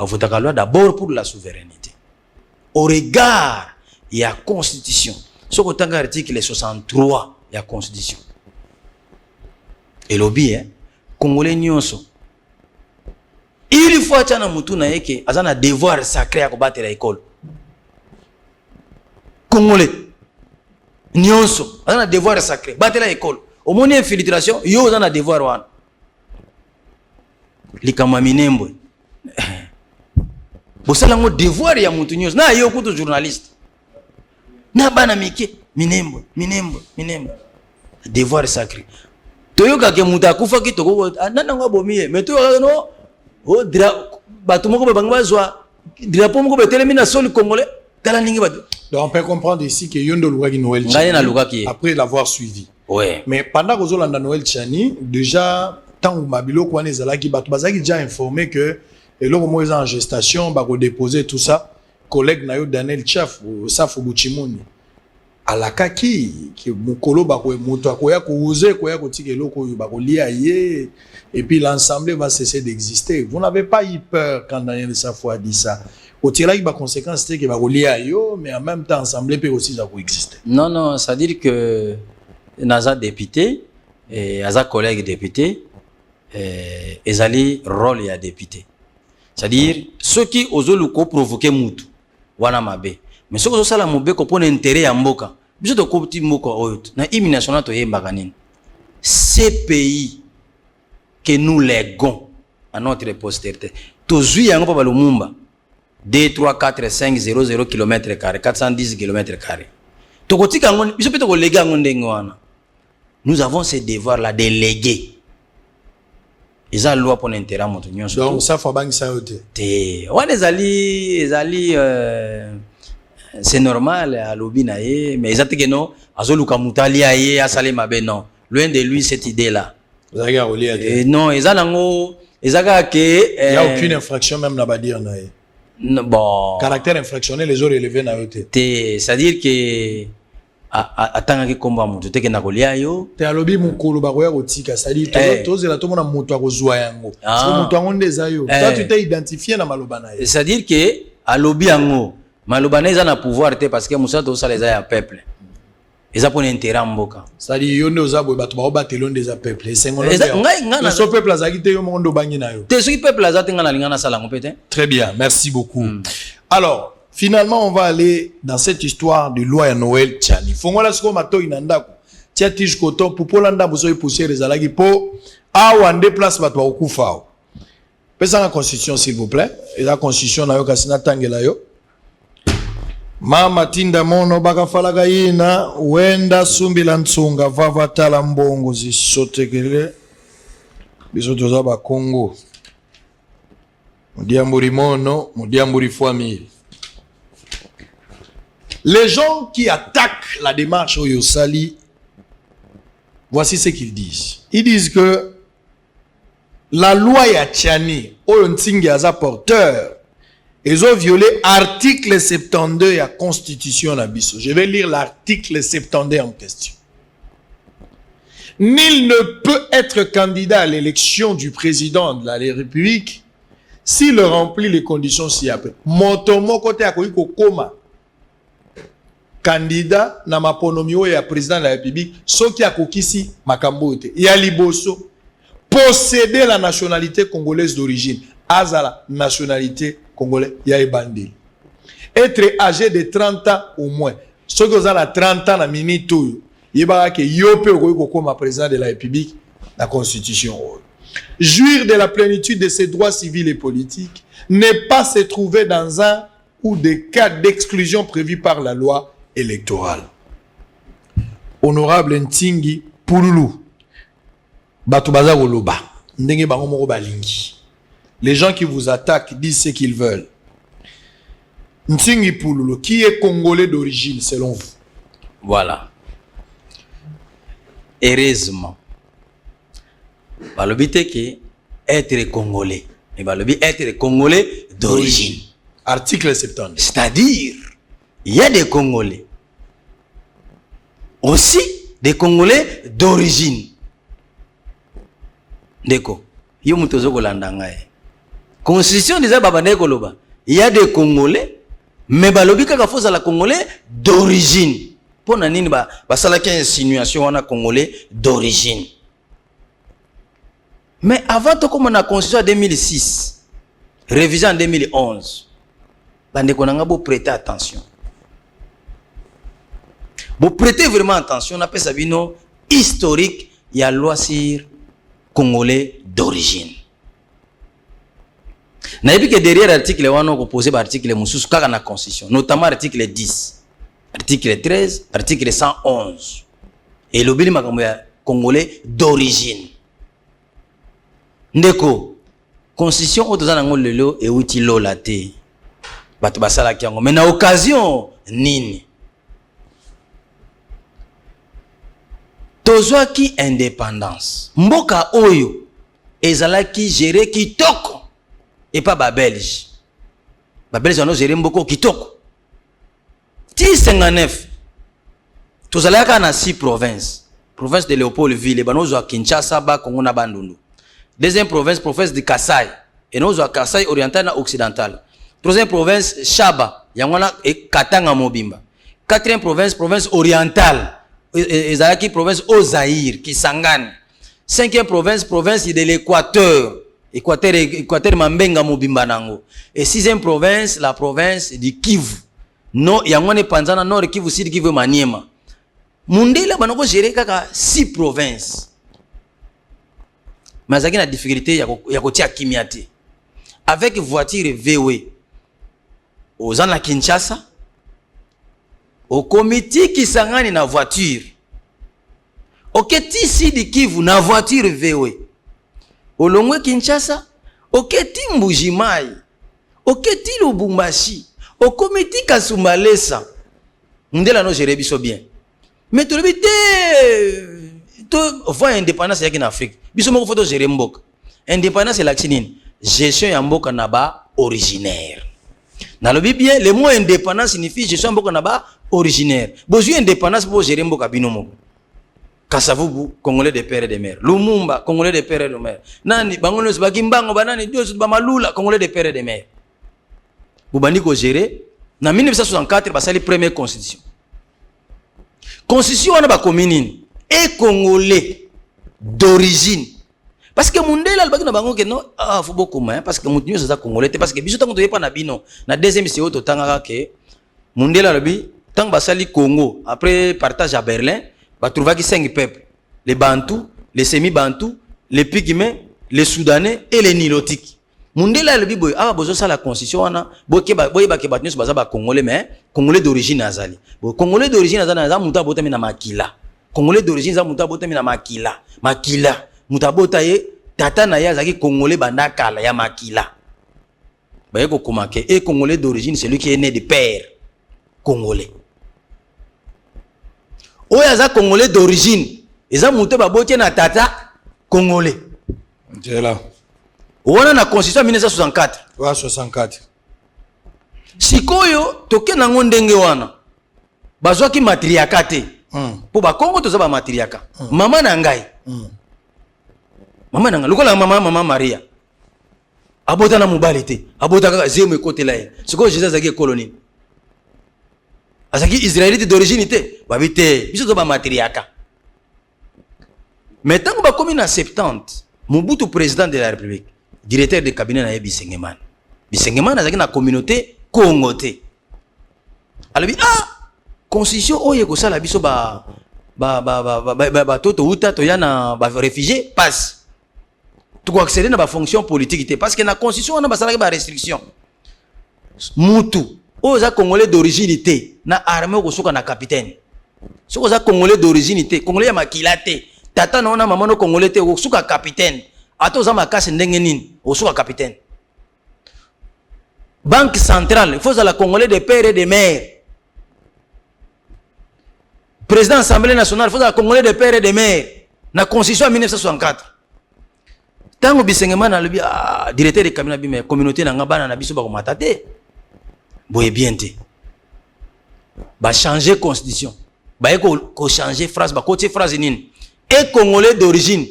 S6: faut la loi d'abord pour la souveraineté. Au regard, il y a la constitution. Ce que tu as l'article 63, il y a la constitution. Et lobby, hein? Congolais nyonso. Il faut que tu aies un devoir sacré à combattre l'école. Congolais nyonso, un devoir sacré, battre l'école. Au moins infiltration, yo un devoir wan. Likama minembo. Bosala ngo devoir ya mutu nyonso. Na yo kuto journaliste. Na bana mike minembo. Devoir sacré. Toyoka ke mutu akufa ki toko nana ngo bomiye. Mais toyoka no o dra batu moko bangwa zwa drapeau moko betelemi na sol congolais. Tala ningi batu. Donc on peut comprendre ici que Yondo Lougaki Noël Tchani, après l'avoir suivi. Ouais. Mais pendant que Zolanda Noël Tchani, déjà, tant que Mabilo Kouane Zalaki, Bazaki déjà informé que, et là, au en gestation, Bako déposer tout ça, collègue Nayo Daniel Tchaf, Safo Bouchimouni. À la kaki, qui Mukolo Bako Moutoua, Koya Kouze, Koya Kotikelo, Bako Liaye, et puis l'ensemble va cesser d'exister. Vous n'avez pas eu peur quand Daniel Safo a dit ça. Au tirage, la conséquence, c'était qu'il va relier à eux, mais en même temps, ensemble peut aussi exister. Non, c'est-à-dire que Naza député, et Naza collègue député, ils allaient rôle à député. C'est-à-dire, ceux qui osent le provoquer Moutou, wana mabe. Mais ceux qui osent la moube, qui ont intérêt à Mboka, je te coupe Mboka, na hymne national, to yé mbaganin. Ces pays que nous léguons à notre postérité, tous y a pas le Mumba. 2, 3, 4, 5, 0, 0 km², 410 km². Nous avons ce devoir-là de léguer. Ils ont la loi pour l'intérêt. Donc, ça faut bien que ça c'est normal, à l'obina, mais ils ont dit que non, loin de lui cette idée-là. Non, ils ont il n'y a aucune infraction même là-bas dire. Bon. Caractère infractionnel, les autres élevés na yote. C'est-à-dire que atanga ki komba mutu teke na kolia yo. Te alobi mukolo ba koya kotika, c'est-à-dire toze la tomona mutu akozwa yango. So mutu angonde za yo. Toi tu t'es identifié na maloba na ye. C'est-à-dire que alobi yango maloba na eza na pouvoir te parce que musa to sala eza ya peuple. Eza pona intérêt mboka. C'est-à-dire yonde ozabo bato ba batelo ndeza peuple. Sengono. Le so peuple azaki te yo mondo bangi na yo. Te so peuple azate ngana lingana sala ngopete. Très bien, merci beaucoup. Alors, finalement on va aller dans cette histoire de loi ya Noël Tchani. Fongola siko mato inandako. Tia tij koto popolanda bozo poussière ezalaki po awa déplace bato ba okufa. Pesa la constitution s'il vous plaît. Et la constitution na yo kasina tangela yo. Mama tinda mono baka falaga ina wenda sumbila ntsunga vava tala mbongo zisotekele bisoto za ba Congo mudiamburi mono mudiamburi famille. Les gens qui attaquent la démarche Oyosali, voici ce qu'ils disent. Ils disent que la loi ya Tchani Oyontingi aza porteur. Ils ont violé l'article 72 de la Constitution Nabiso. Je vais lire l'article 72 en question. Nul ne peut être candidat à l'élection du président de la République s'il remplit les conditions ci-après. Motomo kote akoyiko koma candidat na maponomio ya président de la République soki akokisi makambo ete. Ya liboso posséder la nationalité congolaise d'origine. Azala nationalité congolais ya bandé. Être âgé de 30 ans au moins. Ceux qui ont 30 ans na minute yeba ke yope ko comme président de la République la constitution. Jouir de la plénitude de ses droits civils et politiques, ne pas se trouver dans un ou des cas d'exclusion prévus par la loi électorale. Honorable Ntingi Pululu Batu baza koloba ndenge bango moko balingi. Les gens qui vous attaquent disent ce qu'ils veulent. Ntingi Pululu, qui est congolais d'origine selon vous? Voilà. heureusement balobi te que être congolais mais balobi être congolais d'origine.
S5: Article 70.
S6: C'est-à-dire il y a des Congolais aussi des Congolais d'origine. Ndeko yo mutozo kolanda ngai constitution déjà babande koloba il y a des Congolais mais balobi kaka foza la Congolais d'origine. Pour nini ba sala ki insinuation wana Congolais d'origine. Mais avant to comme on a constitution en 2006 révision en 2011 bande konanga bo prêter attention. Bo prêter vraiment attention on appelle ça bino historique il y a loi sur Congolais d'origine. Nayebi que derrière l'article wana on posé par article mususu kaka na constitution notamment article 10, article 13, article 111 et lobili makambo ya Congolais d'origine. Ndeko constitution otoza nango lelo e uti lola te bato basala kiango mais na occasion nini tozwaki indépendance mboka oyo ezalaki géré kitoko et pas ba Belge wana géré mboko kitoko ti 59 tozalaka na 6 provinces province de Léopoldville banozwa Kinshasa ba Kongo na Bandundu. Deuxième province de Kasaï et nous à Kasaï oriental et occidental. Troisième province Shaba yangwana et Katanga Mobimba. Quatrième province orientale ezalaki province Ozaïr Kisangani. Cinquième province de l'Équateur Équateur Mambenga Mobimba nango. Et sixième province la province du Kivu. No yangwana panzana nord Kivu sud Kivu Maniema. Mundela banoko gérer kaka 6 provinces. Mais il y a une difficulté, il y a Kimiate. Avec voiture VW, aux gens de Kinshasa, au comité qui s'engage dans la voiture, au Keti de Kivu, dans la voiture VW, au Longwe Kinshasa, au Keti Mbujimai, au Keti Lubumbashi, au comité Kasumbalesa, on dit là, nous gérons bien. Mais tout le monde voit indépendance en Afrique. Biso moko foto gérer mboka. Indépendance c'est l'actinine. Gestion ya mboka naba originaire. Na lobi bien le mot indépendance signifie gestion mboka naba originaire. Besoin indépendance pour gérer mboka binomo. Kasavubu Congolais de père et de mère. Lumumba Congolais de père et de mère. Nani bangono zibaki mbango banani dio ba malula Congolais de père et de mère. Bubandi ko gérer na 1964 basali première constitution. Constitution wana ba commune et Congolais d'origine. Parce que Mundela albaki na bango ke non faut beaucoup mais parce que mutunyo ça Congolais parce que biso tango toye pa na bino na deuxième CO to tangaka ke Mundela lobi tango basali Congo après partage à Berlin ba trouvaki 5 peuples les Bantous, les semi-Bantous, les Pygmées, les Soudanais et les Nilotiques. Mundela lobi boy bozo ça la constitution wana boke ba boy ba ke batunyo baza ba Congolais mais Congolais d'origine azali. Congolais d'origine azali na muta botami na makila. Congolais d'origine za muta botami na makila. Makila muta botaye tata na ya zaki Congolais bandakala ya makila. Baye ko komake et Congolais d'origine c'est lui qui est né de père congolais. Oya za Congolais d'origine eza muta ba botie na tata congolais.
S5: Là.
S6: Wana na constitution 1964.
S5: Wa 64.
S6: Sikoyo toke na ndenge wana. Bazwaki matriarcat te. Pour ba Congo to za ba matriarcat. Mama na ngai. Mama na ngai lokola mama Maria. Abota na mobali te. Abota kaka zemo ekotela ye. Sikoyo Jesus zaki colonie. Azaki Israélite d'origine te. Babi te. Biso to ba matriarcat. Mais tant ba komi na 70, Mobutu président de la République, directeur de cabinet na Bisengeman. Bisengeman azaki na communauté Congo te. Alabi constitution oye ko sala biso ba toto uta to yana ba réfugié passe. Tu ko accéder na ba fonction politique te parce que na constitution on a ba sala ba restriction. Mutu oza Congolais d'origine te na armée ko soka na capitaine. Soko za Congolais d'origine te, Congolais ya makila te. Tata na ona mama no Congolais te ko soka capitaine. Ato za makasi ndenge nini o soka capitaine. Banque centrale, il faut la Congolais de père et de mère. président de l'Assemblée nationale, il faut Congolais de père et de mère. La constitution en 1964. Tant que Bisengema na le directeur de cabinet de communauté na ngabana na biso ba ko matate. Boye bien te. Ba changer constitution. Ba ko changer phrase ba côté phrase nini. Et Congolais d'origine,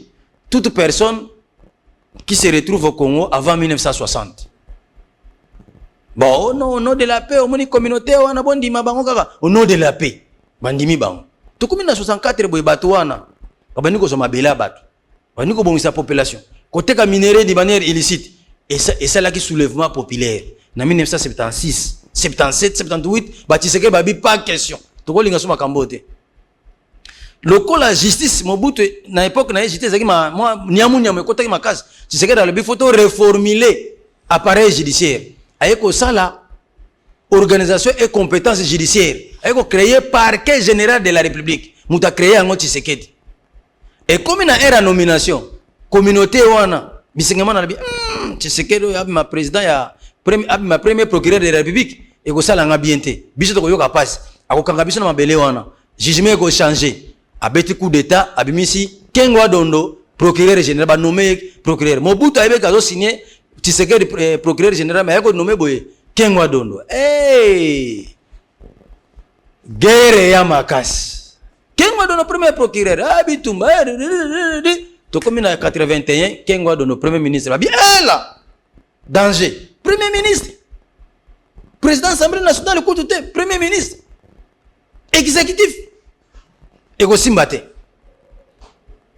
S6: toute personne qui se retrouve au Congo avant 1960. Bon, au nom de la paix, au nom communauté, on a bon dit au nom de la paix. Bandimi bango. Tout comme en 64 boye batouana. Kabani ko soma bela batu. Bani ko bongisa population. Côté ka minerai de manière illicite. Et ça là qui soulèvement populaire. En 1976, 77, 78, Batiseke babi pas question. Tout ko linga soma kambote. Loko la justice Mobutu na époque na justice zaki moi niamunya me côté ma case. Tshisekedi dans le photo reformuler appareil judiciaire. Ayeko sala organisation et compétences judiciaires. Ayeko créer parquet général de la République. Muta créer un Tshisekedi. Et comme il y a une nomination, communauté wana, bisengema na bi Tshisekedi abi ma président ya abi ma premier procureur de la République et ko sala nga bienté. Biso to yoka passe. Akokanga biso na mabele wana. Jugement ko changer. Abeti coup d'état abimisi Kengwa Dondo procureur général ba nommé procureur. Mobutu ayebe kazo signé Tshisekedi procureur général mais ko nommé boye Kengwa Dondo. Hey! Guerre ya makasi. Kengwa Dondo premier procureur, Abitumba, Tokomina 81, Kengwa Dondo premier ministre, là, danger, premier ministre, président de l'Assemblée nationale, premier ministre, exécutif, et aussi Mbate.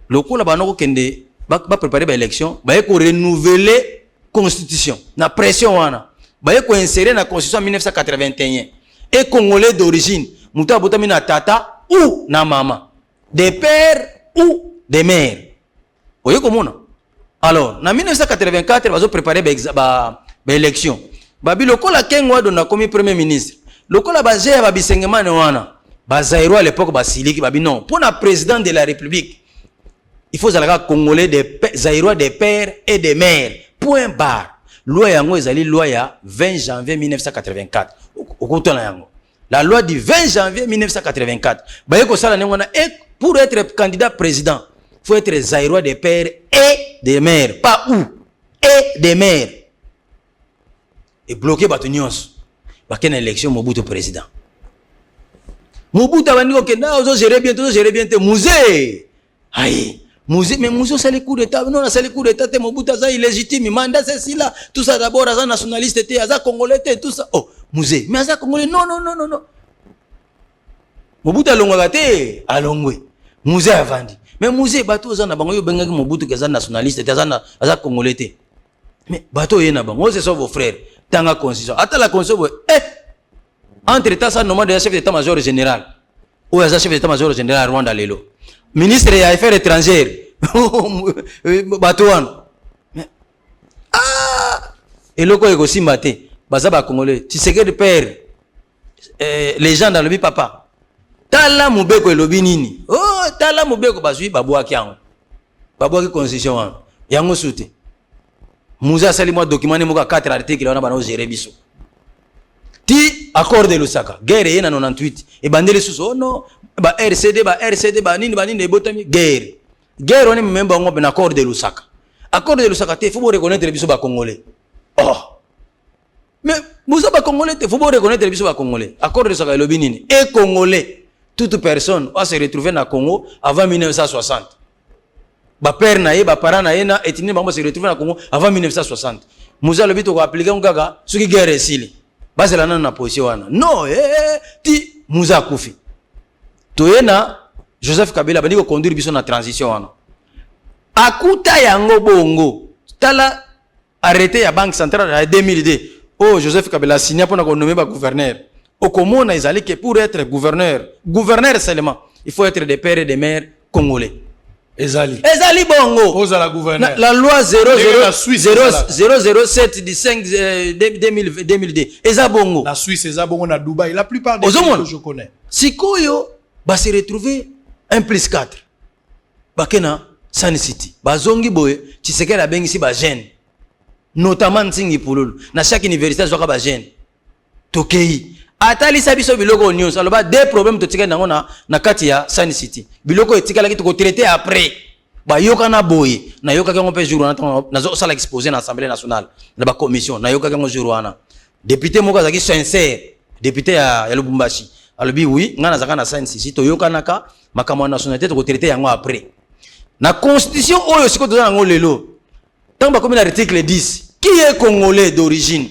S6: Le coup là, kende, ba préparer l'élection, ba ko renouveler constitution, na pression wana, ba ko insérer na constitution en 1981, et Congolais d'origine, muta botamina tata ou na maman, des pères ou des mères. Vous voyez comment? Alors, en 1984, ils ont préparé l'élection. Babi loko la Kengwa Dondo comme premier ministre. Loko la bazé ya babisengema ne wana. Bazairo à l'époque basiliki babi non. Pour le président de la République, il faut zalaka Congolais des Zaïrois des pères et des mères. Point barre. Loi yango ezali loi ya 20 janvier 1984. Okutana yango. La loi du 20 janvier 1984. Et pour être candidat président, il faut être Zaïrois des pères et des mères. Pas où. Et des mères. Et bloquer Batunions. Parce qu'il y a une élection, Mobutu président. Mobutu a dit que nous gérer bien, musée. Aïe. Musée, mais musée, c'est le coup d'état. Non, c'est le coup d'état. Mobutu est illégitime. Mandat, c'est là. Tout ça d'abord, c'est nationaliste, c'est congolais, tout ça. Oh. Musée. Mais ça Congolais, non. Mobutu alongwate, alongwe. Musée a vendu. Mais musée, bateau, ça n'a pas eu benga Mobutu qui est nationaliste, c'est Congolais. Mais bateau, il y en a pas. Moi, c'est ça vos frères. Tanga constitution. Attends la constitution. Entre temps, ça, nomade de chef d'état-major général. Ou un chef d'état-major général Rwanda Lelo. Ministre des Affaires étrangères. Bateau. Et le quoi est aussi maté. Bazaba Congolais, tu sais que le père, les gens dans le bi papa. Tala mubeko elobi nini? Oh, tala mubeko bazui babwa kiango. Babwa ki constitution yango soute. Muza sali moi document moka 4 articles on a bana gérer biso. Ti accord de Lusaka, guerre yena 98 et bandele sous oh non, ba RCD ba nini botami guerre. Guerre on est même bango ben accord de Lusaka. Accord de Lusaka te faut reconnaître biso ba congolais. Oh. Mais vous avez Congolais, il faut reconnaître les bisous Congolais. Accord de Lusaka et Binini. Et Congolais, toute personne va se retrouver dans le Congo avant 1960. Ba père naïe, ba parent naïe na ethnie va se retrouver dans le Congo avant 1960. Nous allons bientôt appliquer un gaga ce qui guerre ici. Base la na position non ti Moussa Koufi. Toyena Joseph Kabila bani ko conduire biso na transition wana. Akuta yango bongo. Tala arrêté ya Banque centrale en 2002. Oh, Joseph Kabila a signé pour nommer gouverneur. Au Comores, ils allaient que pour être gouverneur seulement, il faut être des pères et des mères congolais. Ezali bongo. Pose à la gouverneur. La loi 007 du 5 2002. Eza bongo. La Suisse, Eza bongo na Dubaï. La plupart des pays que je connais. Si koyo, va se retrouver 1+4. Bakena San City. Bazongi boye, tu sais que la bengi si ba jeune. Notamment Nsingi Pululu. Na chaque université, zoka ba jeune. Tokei. atali sabiso biloko news aloba des problèmes to tika nango na kati ya Sun City biloko etikala ki to traiter après ba yoka na boye na yoka kango pe jour na zo sala exposer na Assemblée nationale na ba commission na yoka kango jour wana député moko azaki sincère député ya Lubumbashi alobi oui ngana zaka na Sun City to yoka naka makamwa nationalité to traiter yango après na constitution oyo siko to nango lelo tant ba comme l'article 10 qui est congolais d'origine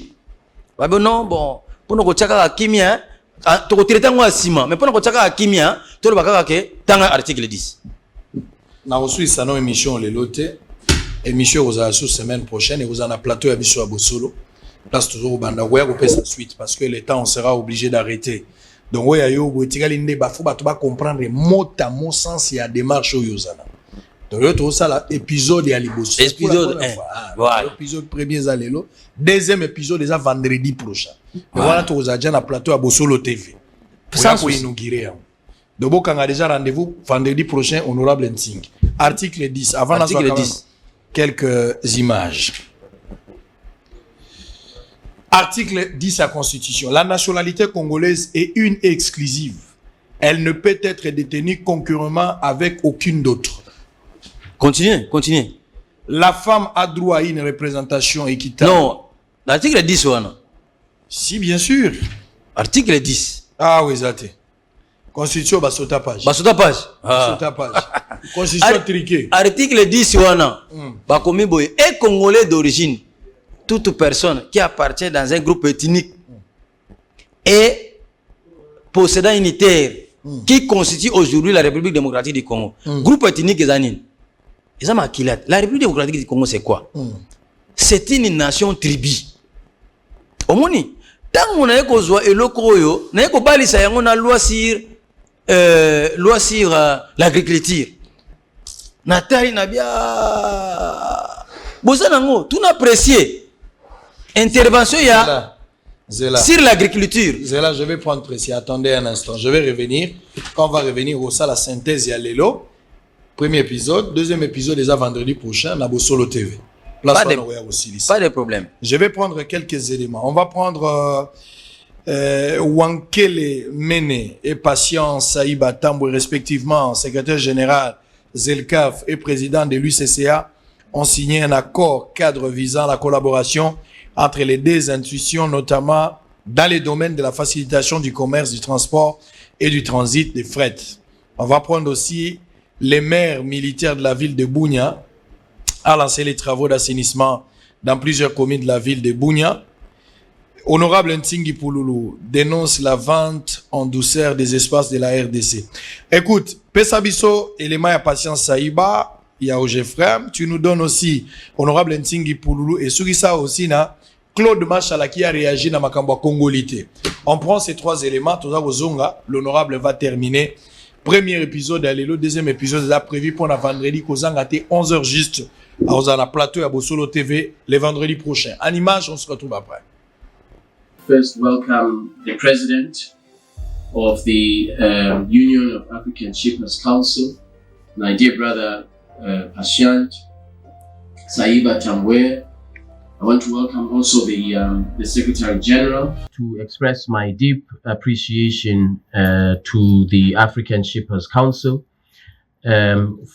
S6: ba non bon pour nous tchaka kimia to traiter yango asima mais pour nous tchaka kimia to ba kaka ke tanga article 10
S5: na reçu ça non émission les lotés émission aux la semaine prochaine et vous en a plateau à biso à Bosolo place toujours au banda ouais on sa suite parce que le temps on sera obligé d'arrêter donc ouais yo botikali ndé ba faut ba comprendre mot à mot sens et à démarche yozana donc yo to ça épisode ya liboso
S6: épisode 1
S5: voilà épisode premier za lelo deuxième épisode déjà vendredi prochain voilà to za déjà na plateau à Bosolo TV ça pour inaugurer. Donc, on a déjà rendez-vous vendredi prochain, honorable Nting. Article 10. Avant l'article 10, quelques images. Article 10 de la Constitution. La nationalité congolaise est une et exclusive. Elle ne peut être détenue concurremment avec aucune d'autre.
S6: Continuez.
S5: La femme a droit à une représentation équitable.
S6: Non, l'article 10,
S5: si, bien sûr.
S6: Article 10.
S5: Ah oui, ça Constitution basota page. Constitution triquée.
S6: Article 10 wana. Bakomi boye et congolais d'origine. Toute personne qui appartient dans un groupe ethnique et possédant une terre qui constitue aujourd'hui la République démocratique du Congo. Groupe ethnique ezanine. Ezama kilat. La République démocratique du Congo c'est quoi? C'est une nation tribu. Omoni tant on a kozwa eloko oyo, na ko balisa yango na loi sur l'agriculture. Natali Nabia Bozanango, tout n'apprécié. Intervention sur l'agriculture.
S5: Zéla, je vais prendre précis. Attendez un instant. Je vais revenir. Quand on va revenir au ça, la synthèse et Lelo. Premier épisode. Deuxième épisode, déjà vendredi prochain, na Bosolo TV.
S6: Pas de problème.
S5: Je vais prendre quelques éléments. On va prendre Wankele Mene et Patient Saïba Tamboué, respectivement secrétaire général Zelkaf et président de l'UCCA, ont signé un accord cadre visant la collaboration entre les deux institutions, notamment dans les domaines de la facilitation du commerce, du transport et du transit des fret. On va prendre aussi les maires militaires de la ville de Bunia à lancer les travaux d'assainissement dans plusieurs communes de la ville de Bunia. Honorable Ntingi Pouloulou dénonce la vente en douceur des espaces de la RDC. Écoute, Pesabiso, élément à Patience Saïba, il y a Ogefrem, tu nous donnes aussi Honorable Ntingi Pouloulou et sur ça aussi, Claude Machala qui a réagi dans Makamba Congolité. On prend ces trois éléments, l'honorable va terminer. Premier épisode, le deuxième épisode est prévu pour la vendredi, Kozanga 11h juste. On a plateau à Bosolo TV le vendredi prochain. En image, on se retrouve après.
S13: First, welcome the President of the Union of African Shippers Council, my dear brother Patient Saïba Tamboué. I want to welcome also the Secretary General. To express my deep appreciation to the African Shippers Council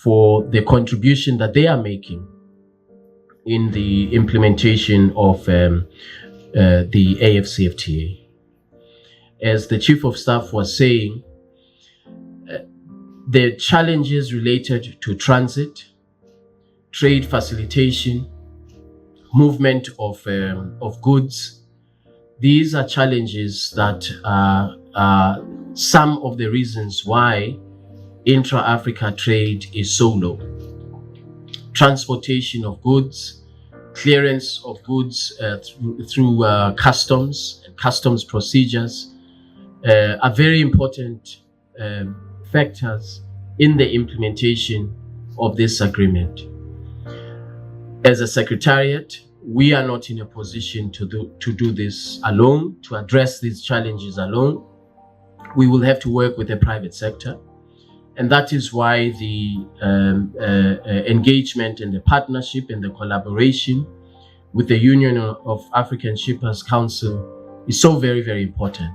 S13: for the contribution that they are making in the implementation of the AFCFTA. As the Chief of Staff was saying, the challenges related to transit, trade facilitation, movement of goods, these are challenges that are some of the reasons why intra-Africa trade is so low. Transportation of goods, clearance of goods through customs and customs procedures are very important factors in the implementation of this agreement. As a secretariat, we are not in a position to do this alone, to address these challenges alone. We will have to work with the private sector. And that is why the engagement and the partnership and the collaboration with the Union of African Shippers Council is so very, very important.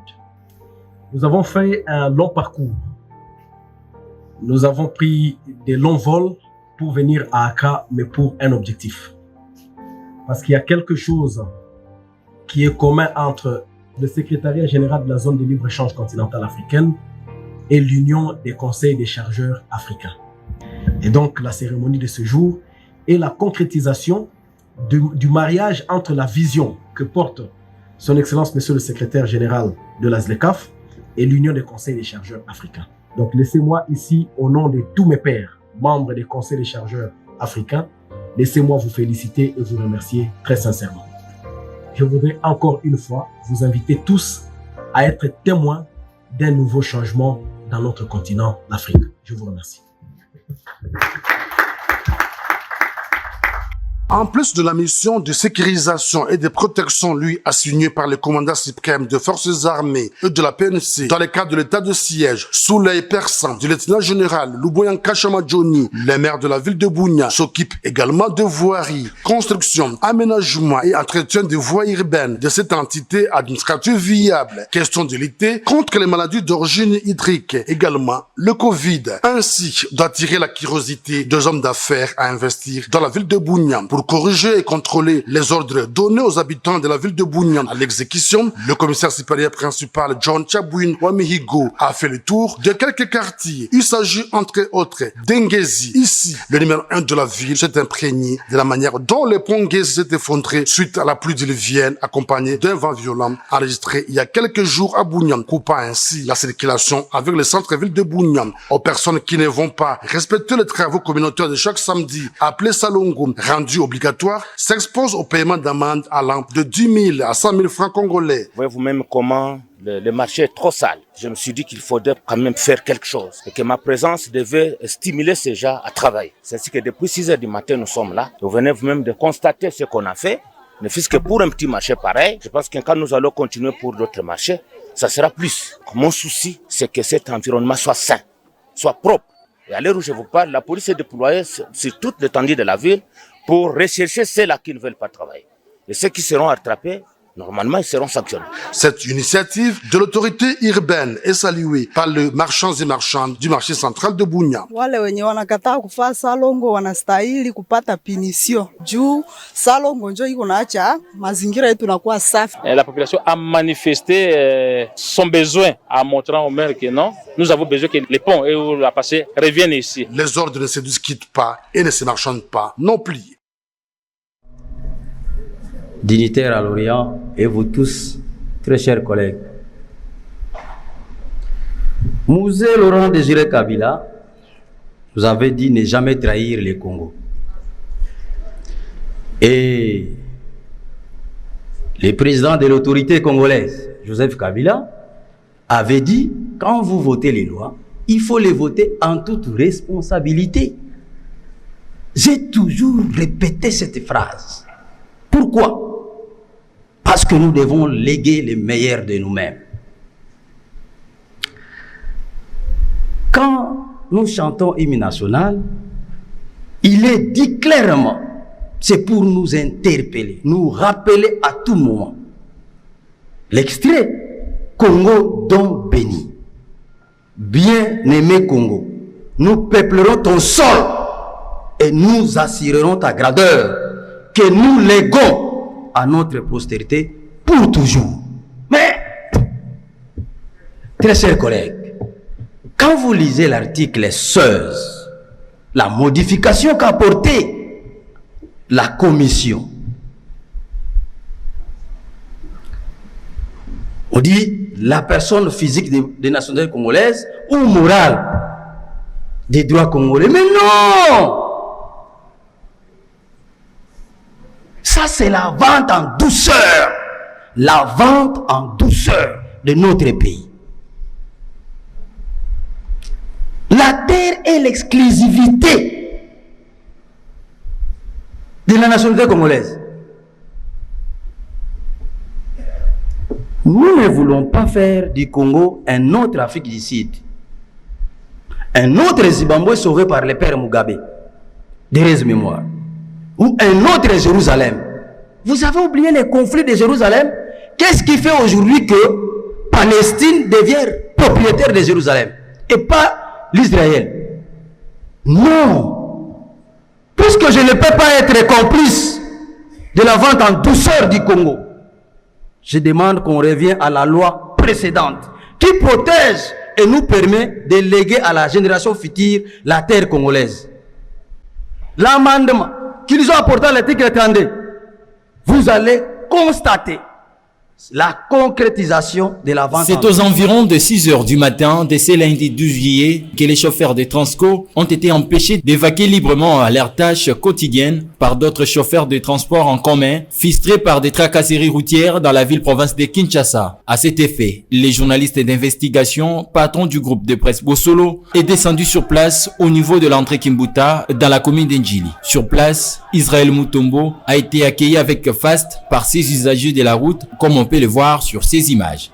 S14: Nous avons fait un long parcours. Nous avons pris des longs vols pour venir à Accra, mais pour un objectif. Parce qu'il y a quelque chose qui est commun entre le secrétariat général de la zone de libre-échange continentale africaine et l'Union des conseils des chargeurs africains. Et donc, la cérémonie de ce jour est la concrétisation du mariage entre la vision que porte son Excellence Monsieur le secrétaire général de la ZLECAf et l'Union des conseils des chargeurs africains. Donc, laissez-moi ici, au nom de tous mes pairs, membres des conseils des chargeurs africains, laissez-moi vous féliciter et vous remercier très sincèrement. Je voudrais encore une fois vous inviter tous à être témoins d'un nouveau changement dans notre continent, l'Afrique. Je vous remercie.
S15: En plus de la mission de sécurisation et de protection lui assignée par le commandant suprême des forces armées et de la PNC dans le cadre de l'état de siège, sous l'œil perçant du lieutenant général Luboyan Kachama Johnny, le maire de la ville de Bunia s'occupe également de voirie, construction, aménagement et entretien des voies urbaines de cette entité administrative viable. Question de lutter contre les maladies d'origine hydrique, également le Covid. Ainsi d'attirer la curiosité des hommes d'affaires à investir dans la ville de Bunia. Pour corriger et contrôler les ordres donnés aux habitants de la ville de Bunia à l'exécution, le commissaire supérieur principal John Chabouin Wamihigo a fait le tour de quelques quartiers. Il s'agit entre autres d'Engezi. Ici, le numéro 1 de la ville s'est imprégné de la manière dont le pont Ngezi s'est effondré suite à la pluie diluvienne accompagnée d'un vent violent enregistré il y a quelques jours à Bunia, coupant ainsi la circulation avec le centre-ville de Bunia. Aux personnes qui ne vont pas respecter les travaux communautaires de chaque samedi, appelés Salongo, rendus obligatoire, s'expose au paiement d'amende allant de 10 000 à 100 000 francs congolais.
S16: Voyez vous-même comment le marché est trop sale. Je me suis dit qu'il faudrait quand même faire quelque chose et que ma présence devait stimuler ces gens à travailler. C'est ainsi que depuis 6 heures du matin, nous sommes là. Vous venez vous-même de constater ce qu'on a fait. Ne fût-ce que pour un petit marché pareil, je pense que quand nous allons continuer pour d'autres marchés, ça sera plus. Mon souci, c'est que cet environnement soit sain, soit propre. Et à l'heure où je vous parle, la police est déployée sur toute l'étendue de la ville pour rechercher ceux-là qui ne veulent pas travailler. Et ceux qui seront attrapés, normalement, ils seront sanctionnés.
S15: Cette initiative de l'autorité urbaine est saluée par les marchands et marchandes du marché central de Bunia.
S17: Wale wenye wanakataa kufaa salongo wanastahili kupata pinisio juu salongo njo iko naacha mazingira yetu nakuwa safi.
S18: La population a manifesté son besoin en montrant au maire que non, nous avons besoin que les ponts et où la passé reviennent ici.
S15: Les ordres ne se discutent pas et ne se marchandent pas non plus.
S6: Dignitaires à l'Orient et vous tous, très chers collègues. Mouzé Laurent Désiré Kabila vous avez dit ne jamais trahir les Congo. Et le président de l'autorité congolaise, Joseph Kabila, avait dit quand vous votez les lois, il faut les voter en toute responsabilité. J'ai toujours répété cette phrase. Pourquoi ? Parce que nous devons léguer le meilleur de nous-mêmes. Quand nous chantons hymne national, il est dit clairement, c'est pour nous interpeller, nous rappeler à tout moment. L'extrait, Congo donc béni. Bien-aimé Congo, nous peuplerons ton sol et nous assurerons ta grandeur, que nous léguons à notre postérité pour toujours. Mais, très chers collègues, quand vous lisez l'article 16, la modification qu'a apportée la commission, on dit la personne physique des nationalités congolaises ou morale des droits congolais. Mais non! Ça, c'est la vente en douceur. La vente en douceur de notre pays. La terre est l'exclusivité de la nationalité congolaise. Nous ne voulons pas faire du Congo un autre Afrique du Sud. Un autre Zimbabwe sauvé par le père Mugabe. D'heureuse mémoire. Ou un autre Jérusalem. Vous avez oublié les conflits de Jérusalem? Qu'est-ce qui fait aujourd'hui que Palestine devient
S19: propriétaire de Jérusalem et pas l'Israël. Non. Puisque je ne peux pas être complice de la vente en douceur du Congo, je demande qu'on revienne à la loi précédente qui protège et nous permet de léguer à la génération future la terre congolaise. L'amendement qu'ils ont apporté à l'article 32, vous allez constater la concrétisation de la vente.
S9: C'est aux environs de 6 heures du matin de ce lundi 12 juillet que les chauffeurs de Transco ont été empêchés d'évacuer librement à leurs tâches quotidiennes par d'autres chauffeurs de transport en commun, frustrés par des tracasseries routières dans la ville-province de Kinshasa. À cet effet, les journalistes d'investigation, patrons du groupe de presse Bosolo, est descendu sur place au niveau de l'entrée Kimbuta dans la commune d'Endjili. Sur place, Israël Mutombo a été accueilli avec faste par ses usagers de la route, comme on peut le voir sur ces images.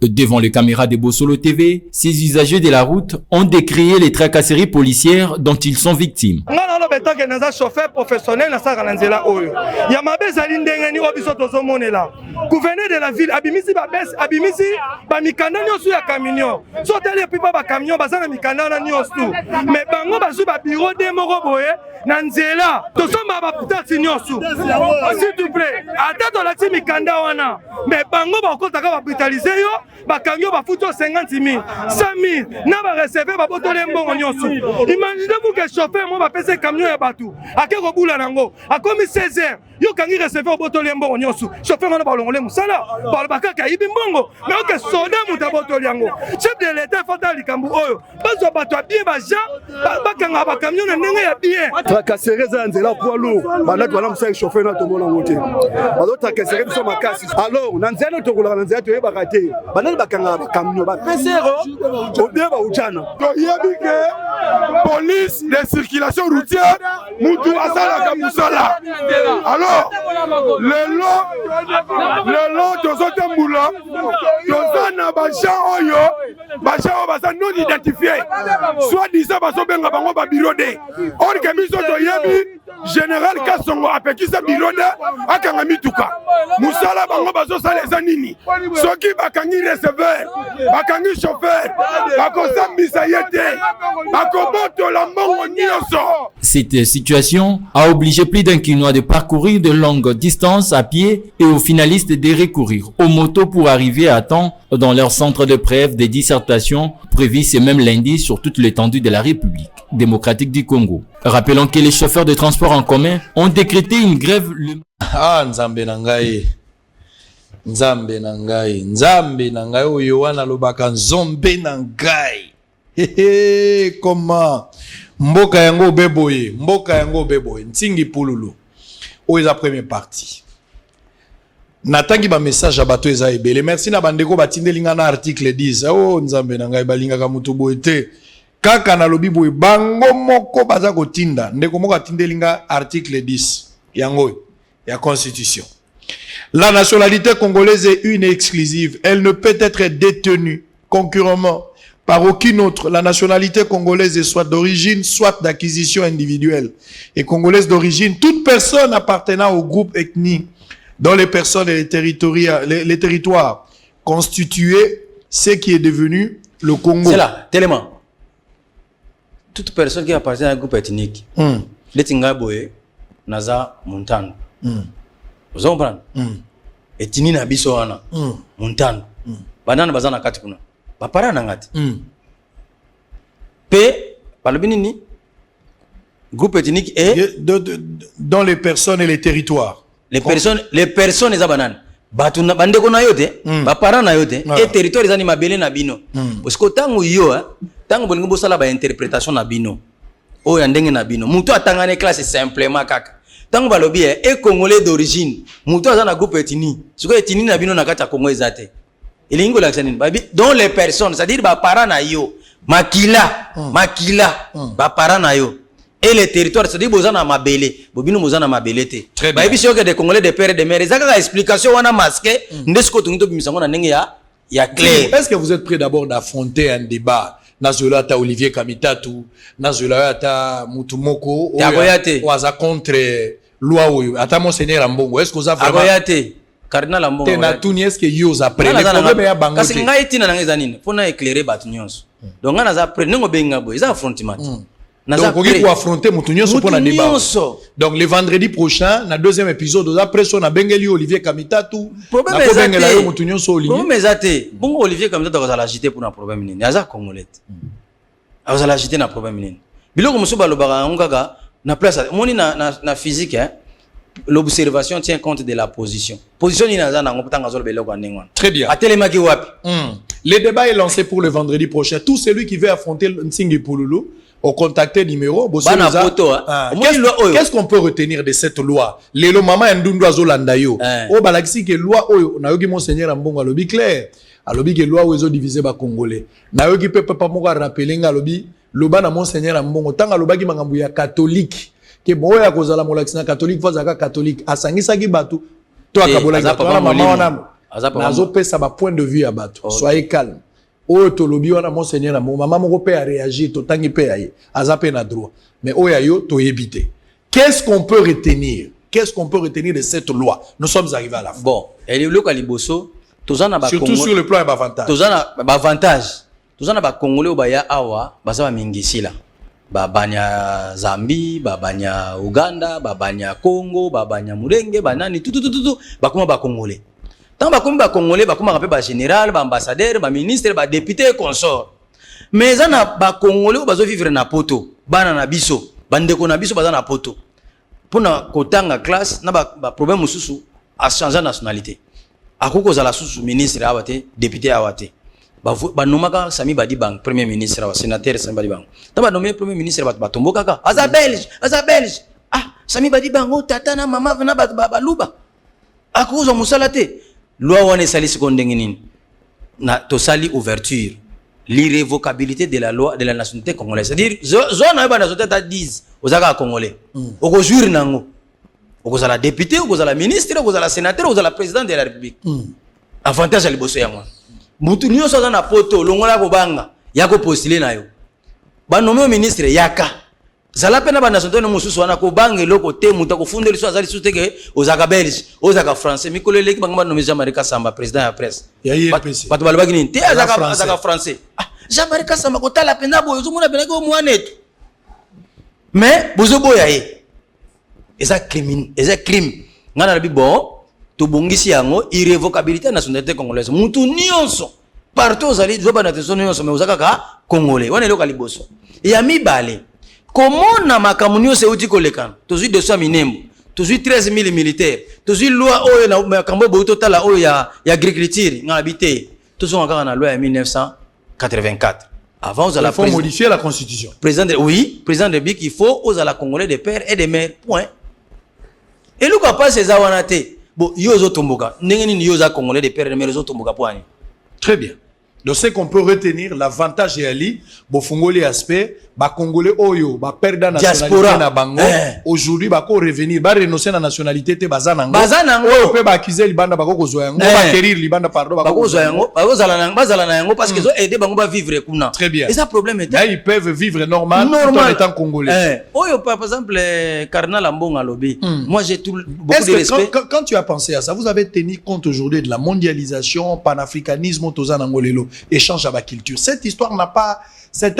S9: Devant les caméras de Bosolo TV, ces usagers de la route ont décrié les tracasseries policières dont ils sont victimes.
S20: Betanke naza chauffeur professionnel na saka na nzela oyo ya mabeza lindengeni obiso tozomonela gouverneur de la ville abimisi ba bes abimisi ba mikanda nyosu ya camion so tele pipa ba camion bazana mikanda na nyosu mais bango bazu ba bureau de moko boye na nzela tosomba ba putati nyosu s'il te plaît ata to lati mikanda wana mais bango ba kotaka ba brutaliser yo ba camion ba futo 50,000 100,000 na ba recevoir ba botole mbongo nyosu. Imaginez-vous que chauffeur mo ba pese camion ya batu akeko bula nango akomi 16h yo kangi recevoir botole mbongo nyosu chauffeur wana ba longole musala ba bakaka yibi mbongo mais oke soda muta botole yango chef de l'état fata likambu oyo bazo batu bien ba ja bakanga ba camion na ndenge ya bien tracasserie za nzela poids lourd banatu wana musala chauffeur na tomona ngote bazo tracasserie biso makasi alors na nzela tokola na nzela toyeba kate banani bakanga ba camion ba pesero odeba ujana to yebike police de circulation routière mutu asala kamusala alors le long tozotambula tozana baja oyo baza non identifié soit disant bazobenga bango ba bureau de or ke biso toyebi général Kasongo apekisa bureau de akanga mituka musala bango bazosala eza nini soki bakangi receveur bakangi chauffeur bakosambisa yete bakobotola mbongo nyonso.
S9: Cette situation a obligé plus d'un Kinois de parcourir de longues distances à pied et aux finalistes de recourir aux motos pour arriver à temps dans leur centre de preuve des dissertations prévues ce même lundi sur toute l'étendue de la République démocratique du Congo. Rappelons que les chauffeurs de transport en commun ont décrété une grève le...
S5: Ah, Nzambe Nangaye. Nzambe Nangaye. Nzambe Nangaye. Oyo wana lobaka Nzombe Nangaye. Hehe, comment? Mboka yango beboye. Mboka yango beboye. Ntingi pululu. Oyo la première partie. Natangi ba message à bato eza ebele. Merci na bandeko batindelinga na article 10. Oh, Nzambe Nangaye balinga ka mutu boete. Kaka na lobi boye bango moko baza kotinda. Ndeko moko atindelinga article 10. Yango ya constitution. La nationalité congolaise est une et exclusive. Elle ne peut être détenue concurremment par aucune autre. La nationalité congolaise est soit d'origine, soit d'acquisition individuelle. Et congolaise d'origine, toute personne appartenant au groupe ethnique dont les personnes et les territoires constituaient ce qui est devenu le Congo.
S6: C'est là, tellement. Toute personne qui appartient à un groupe ethnique, les Tingaboé, Naza, Montano. Vous comprenez? Et Tini na biso wana, Montano. Banana bazana kati kuna. Bapara na ngati. P, balobinini, groupe ethnique et
S5: dans les personnes et les territoires.
S6: Les personnes eza banane. Batu na bandeko na yote, bapara na yote, et territoire eza ni mabele na bino. Parce que tango yo, tango bolingo bosala ba interprétation na bino. Oyo ndenge na bino. Mutu atangane classe simplement kaka. Tango balobi e congolais d'origine. Mutu aza na groupe ethnique. Siko ethnique na bino na kati ya Congo ezate. Elingo laksanini babi dont les personnes, c'est-à-dire bapara na yo, makila, bapara na yo. Et les territoires, c'est-à-dire bozana mabele, bobino bozana mabele te.
S5: Très bien.
S6: Babi si que des Congolais de père et de mère, ezaka explication wana masqué, ndesko tunito bimisango na ndenge ya clair.
S5: Est-ce que vous êtes prêt d'abord d'affronter un débat? nazwela ata Olivier Kamitatu nazwela ata mutu moko oza contre loi oyo ata monseigneur Ambongo est-ce que oza
S6: vraiment cardinal Ambongo
S5: te na tuni est-ce que yo za après le problème ya bango
S6: kasi ngai tina na ngai zanini pona éclairer batu nyonso donc nga naza après nengo benga boy za affrontement
S5: donc on pour affronter mutu nyonso pona débat donc le vendredi prochain na deuxième épisode oza pression na bengeli Olivier Kamitatu
S6: na ko bengela yo mutu nyonso Olivier problème ezate bongo Olivier Kamitatu ko za l'agiter pour na problème nini aza congolais aza l'agiter na problème nini biloko musu balobaka ngaka na place moni na physique hein. L'observation tient compte de la position. Position
S5: très bien. Le débat est lancé pour le vendredi prochain. Tout celui qui veut affronter Nsingi Pouloulou, au contacter numéro. Qu'est-ce qu'on peut retenir de cette loi? Les maman Ndundu Azolandayo. Oh balaxi que loi oyo na yogi monseigneur Ambongo alobi clair. Alobi que loi oyo divisé ba congolais. Na yogi pepe pa moko rappeler ngalobi loba na monseigneur Ambongo tanga lobaki mangambu ya catholique. Que boya kozala molakisina catholique fazaka catholique asangisaki batu to akabolaki to mama wana nazo pesa ba point de vue ya batu soyez calme oyo to lobi wana monseigneur maman moko pe a réagir to tangi pe aye azape na droit mais oya yo to yebite qu'est-ce qu'on peut retenir de cette loi? Nous sommes arrivés à la fin.
S6: Bon elle le kaliboso tozana ba
S5: surtout sur le plan ya avantage
S6: tozana ba avantage tozana ba congolais obaya awa baza ba mingisila babanya Zambie, babanya Uganda, babanya Congo, babanya Murenge, banani tout bakuma ba congolais. Tant bakuma ba congolais, bakuma rappel ba général, ba ambassadeur, ba ministre, ba député consort. Mais zana ba congolais bazo vivre na poto, bana na biso, bandeko na biso baza na poto. Pona kotanga classe na ba problème mususu a changer nationalité. Akoko za la susu ministre awate, député awate. Ba nomaka Sami Badibang premier ministre wa sénateur Sami Badibang taba nommé premier ministre ba tomboka ka aza belge Sami Badibang o tata na mama na ba luba akuzo musala te loi wana sali seconde nini na to sali ouverture l'irrévocabilité de la loi de la nationalité congolaise c'est-à-dire zone ba nationalité ta 10 ozaka congolais oko jour nango oko za la député oko za la ministre oko za la sénateur oko za la président de la république avantage ali bosso yango mutu nyonso aza na poto longola kobanga yako postuler nayo ba nommé ministre yaka zala pena ba nationalité mususu wana kobanga eloko te mutu akofundeli so azali sute ke ozaka belge ozaka français mikoleleki banga ba nommé Jean-Marie Kasamba président ya presse bato balobaki nini te azaka français Jean-Marie Kasamba kotala pena boyo zomona pena ko mwanetu mais bozoboya ye eza crime ngana bi bon to bongisi yango irrévocabilité nationalité congolaise mutu nyonso partout ozali zoba na teso nyonso mais ozaka ka congolais wana eloko liboso ya mibale komona makambo nyonso euti kolekana tozwi 200 minembo tozwi 13000 militaires tozwi loi oyo na makambo boyo totala oyo ya agriculture ngana bité tozonga kaka na loi ya 1984 avant
S5: il faut modifier la constitution
S6: président de Bic il faut aux la congolais de père et de mère point et le pas ces awanate. Bon, yozo tomboka. Nengeni yoza congolais de père de mère yozo tomboka poani.
S5: Très bien. Donc ce qu'on peut retenir l'avantage est ali bo fungoli aspect ba congolais oyo ba perdre nationalité na bango aujourd'hui ba ko revenir ba renoncer na nationalité te bazanango oyo pe ba accuser libanda ba ko kozwa yango ba quérir libanda pardon ba ko kozwa yango ba zala na yango parce que zo aider bango ba vivre kuna. Très bien. Et ça problème est là ils peuvent vivre normal tout en étant congolais.
S6: Oyo par exemple Cardinal Ambongo alobi moi j'ai beaucoup de respect.
S5: Quand tu as pensé à ça vous avez tenu compte aujourd'hui de la mondialisation panafricanisme tozana ngolelo échange à la culture. Cette histoire n'a pas... C'est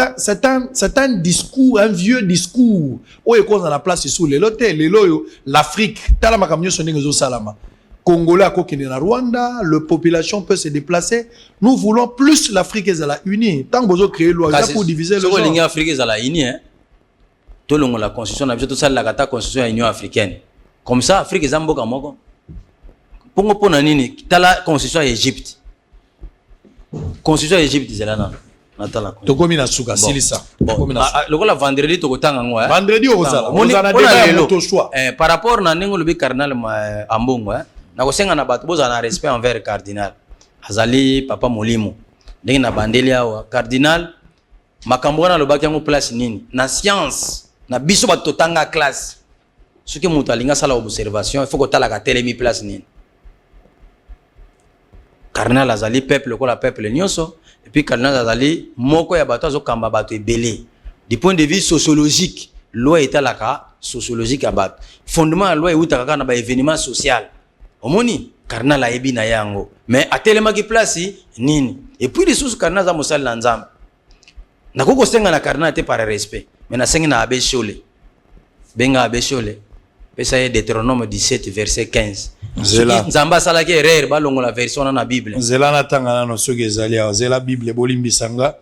S5: un discours, un vieux discours. Où est-ce qu'on a la place sous les lotés, l'Afrique, Congolais à Kokine Rwanda, la population peut se déplacer. Nous voulons plus l'Afrique et la unie. Tant que vous créez loi pour diviser le genre.
S6: Si l'Afrique est la unie, tout le monde la constitution, tout ça la constitution de l'Union africaine. Comme ça, l'Afrique est un peu comme ça. Pour nini, la constitution d'Égypte. Constitution d'Égypte c'est là natala
S5: to komi na suka silisa
S6: lokola vendredi to kotanga ngo
S5: vendredi ozala débat to choix
S6: par rapport na ningo lobi cardinal Ambongo na kosenga na bato boza na respect envers cardinal azali papa molimo ndenge na bandeli awa cardinal makambo na lobaki yango place nini na science na biso bato totanga classe soki mutu alinga sala observation il faut kotala ka telemi place nini cardinal azali peuple ko la peuple nyonso et puis cardinal azali moko ya bato azokamba bato ebele du point de vue sociologique loi etalaka sociologique ya bato fondement ya loi eutaka kaka na ba événement social omoni cardinal ayebi na yango mais atelemaki place nini et puis lisusu cardinal za mosali na nzambe nakoki kosenga na cardinal te par respect mais nasengi na abbé Chole benga abbé Chole pesa ye Deutéronome 17 verset 15
S5: Zela
S6: nzamba asalaki erreur balongola version na Bible
S5: Zela natanga nano soki ezali awa Zela Bible bolimbisanga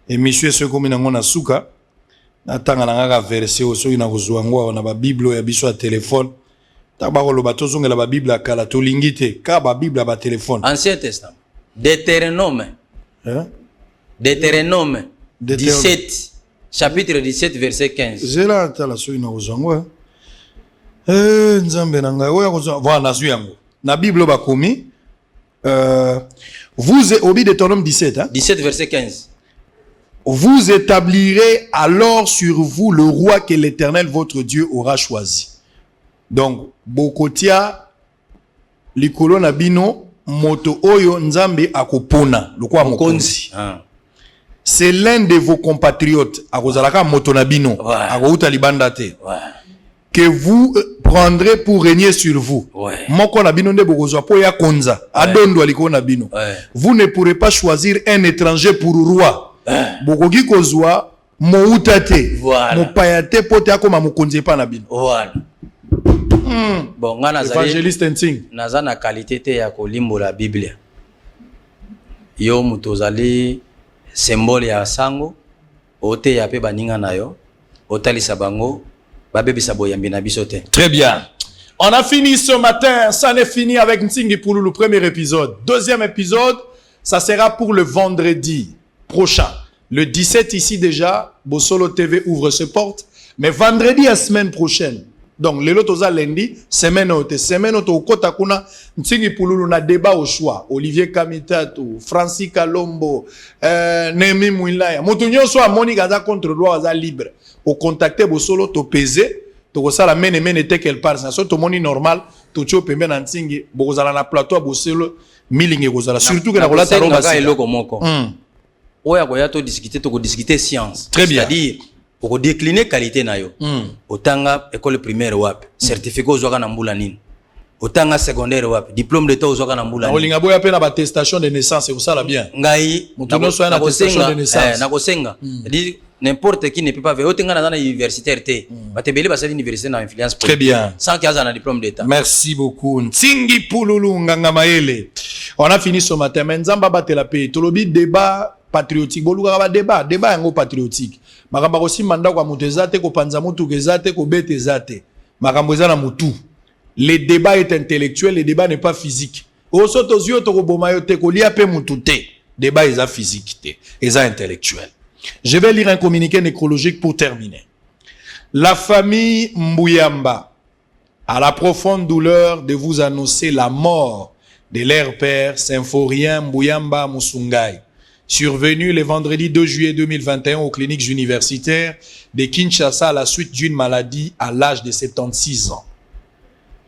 S5: émission soki komi nango na suka natanga na ngaka verset soki na kozwa ngo awa na ba Bible ya biso ya telefone taba koloba tozongela ba Bible akala tolingi te ka ba Bible ba telefone
S6: Ancien Testament Deutéronome Deutéronome 17 chapitre 17 verset 15
S5: Zela tala soki na kozwa ngo nzambe na ngai oya kozwa voilà nazu yango na Bible bakomi vous obi Deutéronome 17 hein
S6: 17 verset 15
S5: vous établirez alors sur vous le roi que l'Éternel votre Dieu aura choisi. Donc bokotia likolo na bino moto oyo nzambe akopona lokwa mokonzi. C'est l'un de vos compatriotes akozalaka moto na bino akouta libanda te. Que vous prendrez pour régner sur vous. Moko na bino nde bokozwa po ya konza adondo likolo na bino. Vous ne pourrez pas choisir un étranger pour roi. Bokoki kozwa mouta te mopaya te po te akoma mokonzi pa na bino.
S6: Voilà. Bon nga nazali
S5: évangéliste nting
S6: naza na qualité te ya kolimbola Biblia. Yo muto zali symbole ya sango ote ya pe baninga na yo otalisa bango babebisa boyambi na biso te.
S5: Très bien. On a fini ce matin, ça n'est fini avec Ntingi Pouloulou, le premier épisode. Deuxième épisode, ça sera pour le vendredi prochain. Le 17 ici déjà, Bosolo TV ouvre ses portes. Mais vendredi la semaine prochaine. Donc, le lotoza lundi, semaine au kota kuna, Ntingi Pouloulou na débat au choix. Olivier Kamitatou, Francis Kalombo, Nemi Mouilaya. Moutounyo soit Moni Gaza contre loi Gaza libre. Au contacter Bosolo, to peser, to ça la mene était quelque part. Ça soit moni normal, to tio pembe na Ntingi, Bozala na plateau Bosolo, milingi Bozala. Surtout que na kolata roba si.
S6: Oya koya to discuter science.
S5: Très bien.
S6: C'est-à-dire pour décliner qualité na yo. Otanga école primaire wap, certificat ozwaka na mbula nini. Otanga secondaire wap, diplôme d'état ozwaka na mbula nini.
S5: Olinga boya pe na attestation de naissance, c'est ça la bien.
S6: Ngai
S5: mutuno so na attestation de naissance.
S6: Na kosenga. C'est-à-dire n'importe qui ne peut pas faire. Otenga na universitaire te. Batebeli basali université na influence.
S5: Très bien.
S6: Sans qu'il y ait un diplôme d'état.
S5: Merci beaucoup. Ntingi Pouloulou nganga maele. On a fini ce matin. Mais nzamba batela pe. Tolobi débat patriotique. Boluka ba débat yango patriotique. Makamba kosi manda kwa mutu ezate ko panza mutu kezate ko bete ezate. Makambo eza na mutu. Le débat est intellectuel, le débat n'est pas physique. Osoto zio to ko boma yo te ko lia pe mutu te. Débat eza physique te, eza intellectuel. Je vais lire un communiqué nécrologique pour terminer. La famille Mbouyamba a la profonde douleur de vous annoncer la mort de leur père, Symphorien Mbouyamba Musungai, survenu le vendredi 2 juillet 2021 aux cliniques universitaires de Kinshasa à la suite d'une maladie à l'âge de 76 ans.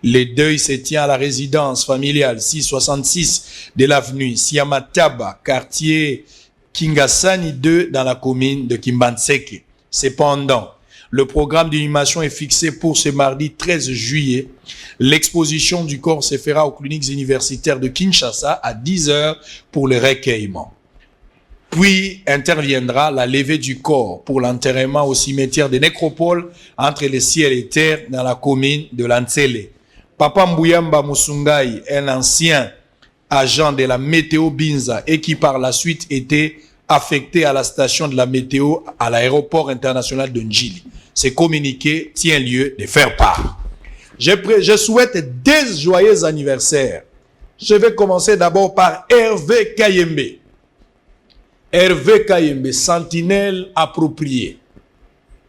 S5: Le deuil se tient à la résidence familiale 666 de l'avenue Siamataba, quartier Kingasani 2 dans la commune de Kimbanseke. Cependant, le programme d'inhumation est fixé pour ce mardi 13 juillet. L'exposition du corps se fera aux cliniques universitaires de Kinshasa à 10h pour le recueillement. Puis interviendra la levée du corps pour l'enterrement au cimetière de Nécropole entre le ciel et terre dans la commune de Lantsele. Papa Mbouyamba Musungai, un ancien agent de la météo Binza et qui par la suite était affecté à la station de la météo à l'aéroport international de Njili. Ce communiqué tient lieu de faire part. Je souhaite des joyeux anniversaires. Je vais commencer d'abord par Hervé Kayembe. Hervé Kayembe, sentinelle appropriée.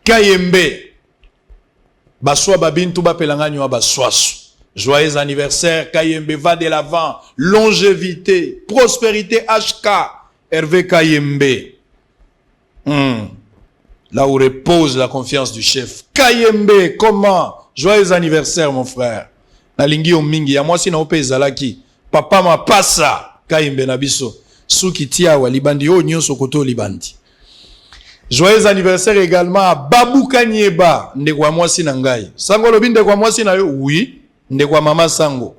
S5: Kayembe, baswa babintu bapelanganyo baswasu. Joyeux anniversaire, Kayembe, va de l'avant. Longévité, prospérité, HK. Hervé Kayembe. Là où repose la confiance du chef. Kayembe, comment? Joyeux anniversaire, mon frère. Nalingi Omingi, à moi si na ope zalaki. Papa ma passa. kaimbe na biso suki tia wa libandi o nyonso koto libandi. Joyeux anniversaire également à Babou Kanyeba ndekwa mwasi na ngai. Sango lobi ndekwa mwasi na yo? Oui, ndekwa mama Sango.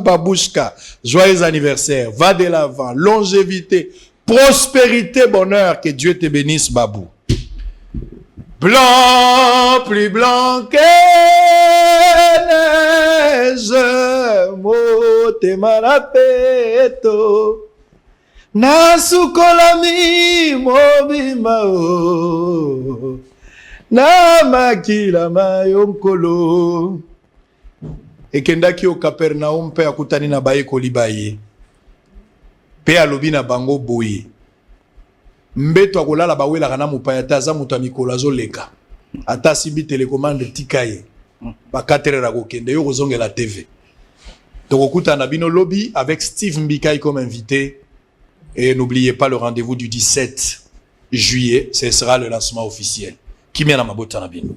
S5: Babouchka. Joyeux anniversaire, va de l'avant, longévité, prospérité, bonheur, que Dieu te bénisse Babou. Blanc, plus blanc que neige, motema na peto. Nasukolami mobima o na makila mayonkolo ekendaki o Capernaum pe akutani na baye kolibaye pe alobi na bango boye mbeto akolala bawela kana mopaya taza muto amikolo azoleka ata sibi télécommande tikaye ba 4 heures akokende yo kozongela TV tokokutana bino lobby avec Steve Mbikai comme invité. Et n'oubliez pas le rendez-vous du 17 juillet, ce sera le lancement officiel. Kimia Mabota Nabino.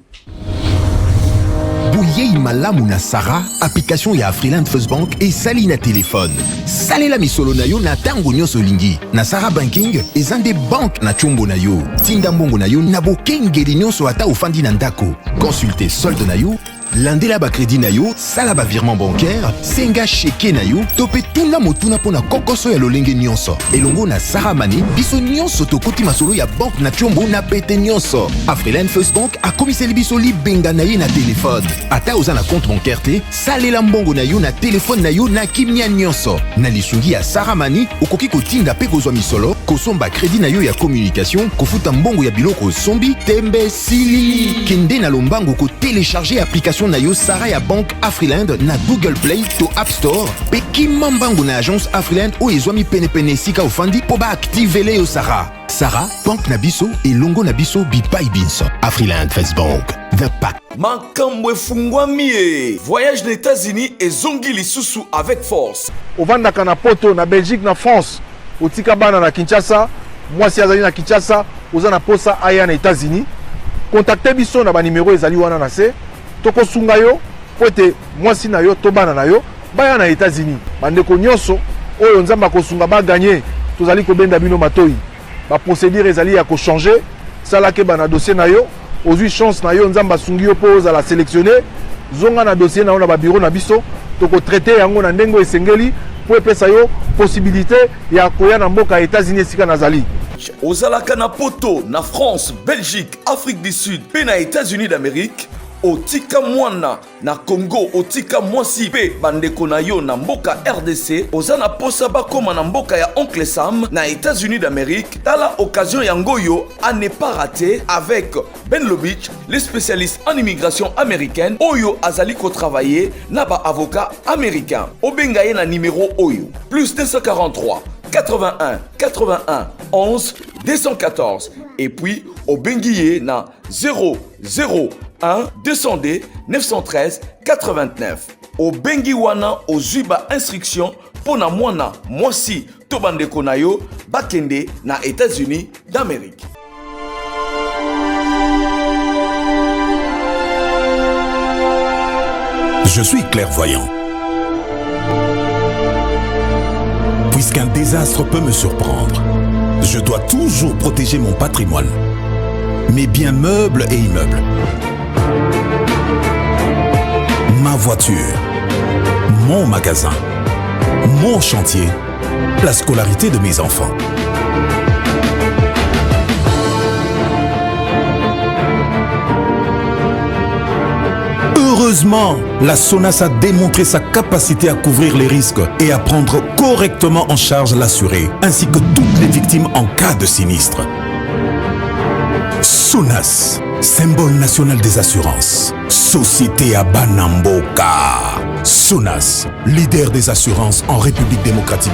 S1: Bouyei malamu na Sarah, application ya Afriland First Bank et sali na téléphone. Salela misolo na yo na tango nyonso lingi. Na Sarah Banking, ezande bank na chombo na yo. Tinda mbongo na yo na bokengeli nyonso ata ofandi na ndako. Consultez solde na yo, landela ba crédit na yo, sala ba virement bancaire, senga cheke na yo, topé tuna motuna pona kokoso ya lolenge nyonso. Elongo na Sarah Money, biso nyonso tokoti masolo ya bank na chombo na pete nyonso. Afriland First Bank a komiseli biso libenga na ye na téléphone. Ata oza na compte bancaire te, salela mbongo na yo na téléphone na yo na kimia nyonso. Na lisungi ya Sarah Money, okoki kotinda pe kozwa misolo, kosomba crédit na yo ya communication, kofuta mbongo ya biloko sombi, tembe sili. Kende na lombango ko télécharger application na yo Sarah ya Bank Afriland na Google Play to App Store pe kimambango na agence Afriland o ezwami pene sika ofandi po ba activele yo Sarah. Sarah, Bank na biso et longo na biso bipai binso. Afriland First Bank, the pack.
S2: Makambo efungwami. Voyage aux États-Unis et zongi lisusu avec force.
S3: Ovandaka na poto na Belgique na France. Otika bana na Kinshasa, mwasi azali na Kinshasa, oza na posa aya na États-Unis. Contactez biso na ba numéro ezali wana na se. Toko sunga yo, pote mwasi na yo, to bana na yo, baya na États-Unis. Bandeko nyonso, oyo nzamba ko sunga ba gagner, tozali ko benda bino matoi. Ba procédure ezali ya ko changer, sala ke bana dossier na yo, ozui chance na yo nzamba sungi yo po za la sélectionner, zonga na dossier na yo na ba bureau na biso, toko traiter yango na ndengo esengeli, po epesa yo possibilité ya koya na mboka États-Unis sika nazali.
S2: Ozalaka na poto na France, Belgique, Afrique du Sud, pe na États-Unis d'Amérique. Otika mwana na Congo, otika mwasi pe bandeko na yo na mboka RDC, ozana posa bakoma na mboka ya Oncle Sam na États-Unis d'Amérique. Tala occasion yangoyo à ne pas rater avec Ben Lobich, le spécialiste en immigration américaine, Oyo Azaliko travailler na ba avocat américain. Obengaye na numéro Oyo plus 243 81 81 11 214 et puis Obenguié na 001 200D 913 89. Au Bengiwana au Zuba instruction pour na mwana mwasi tobande konayo bakende na États-Unis d'Amérique.
S4: Je suis clairvoyant. Puisqu'un désastre peut me surprendre, je dois toujours protéger mon patrimoine, mes biens meubles et immeubles, ma voiture, mon magasin, mon chantier, la scolarité de mes enfants. Heureusement, la SONAS a démontré sa capacité à couvrir les risques et à prendre correctement en charge l'assuré, ainsi que toutes les victimes en cas de sinistre. SONAS, symbole national des assurances. Société à Banamboka. SONAS, leader des assurances en République démocratique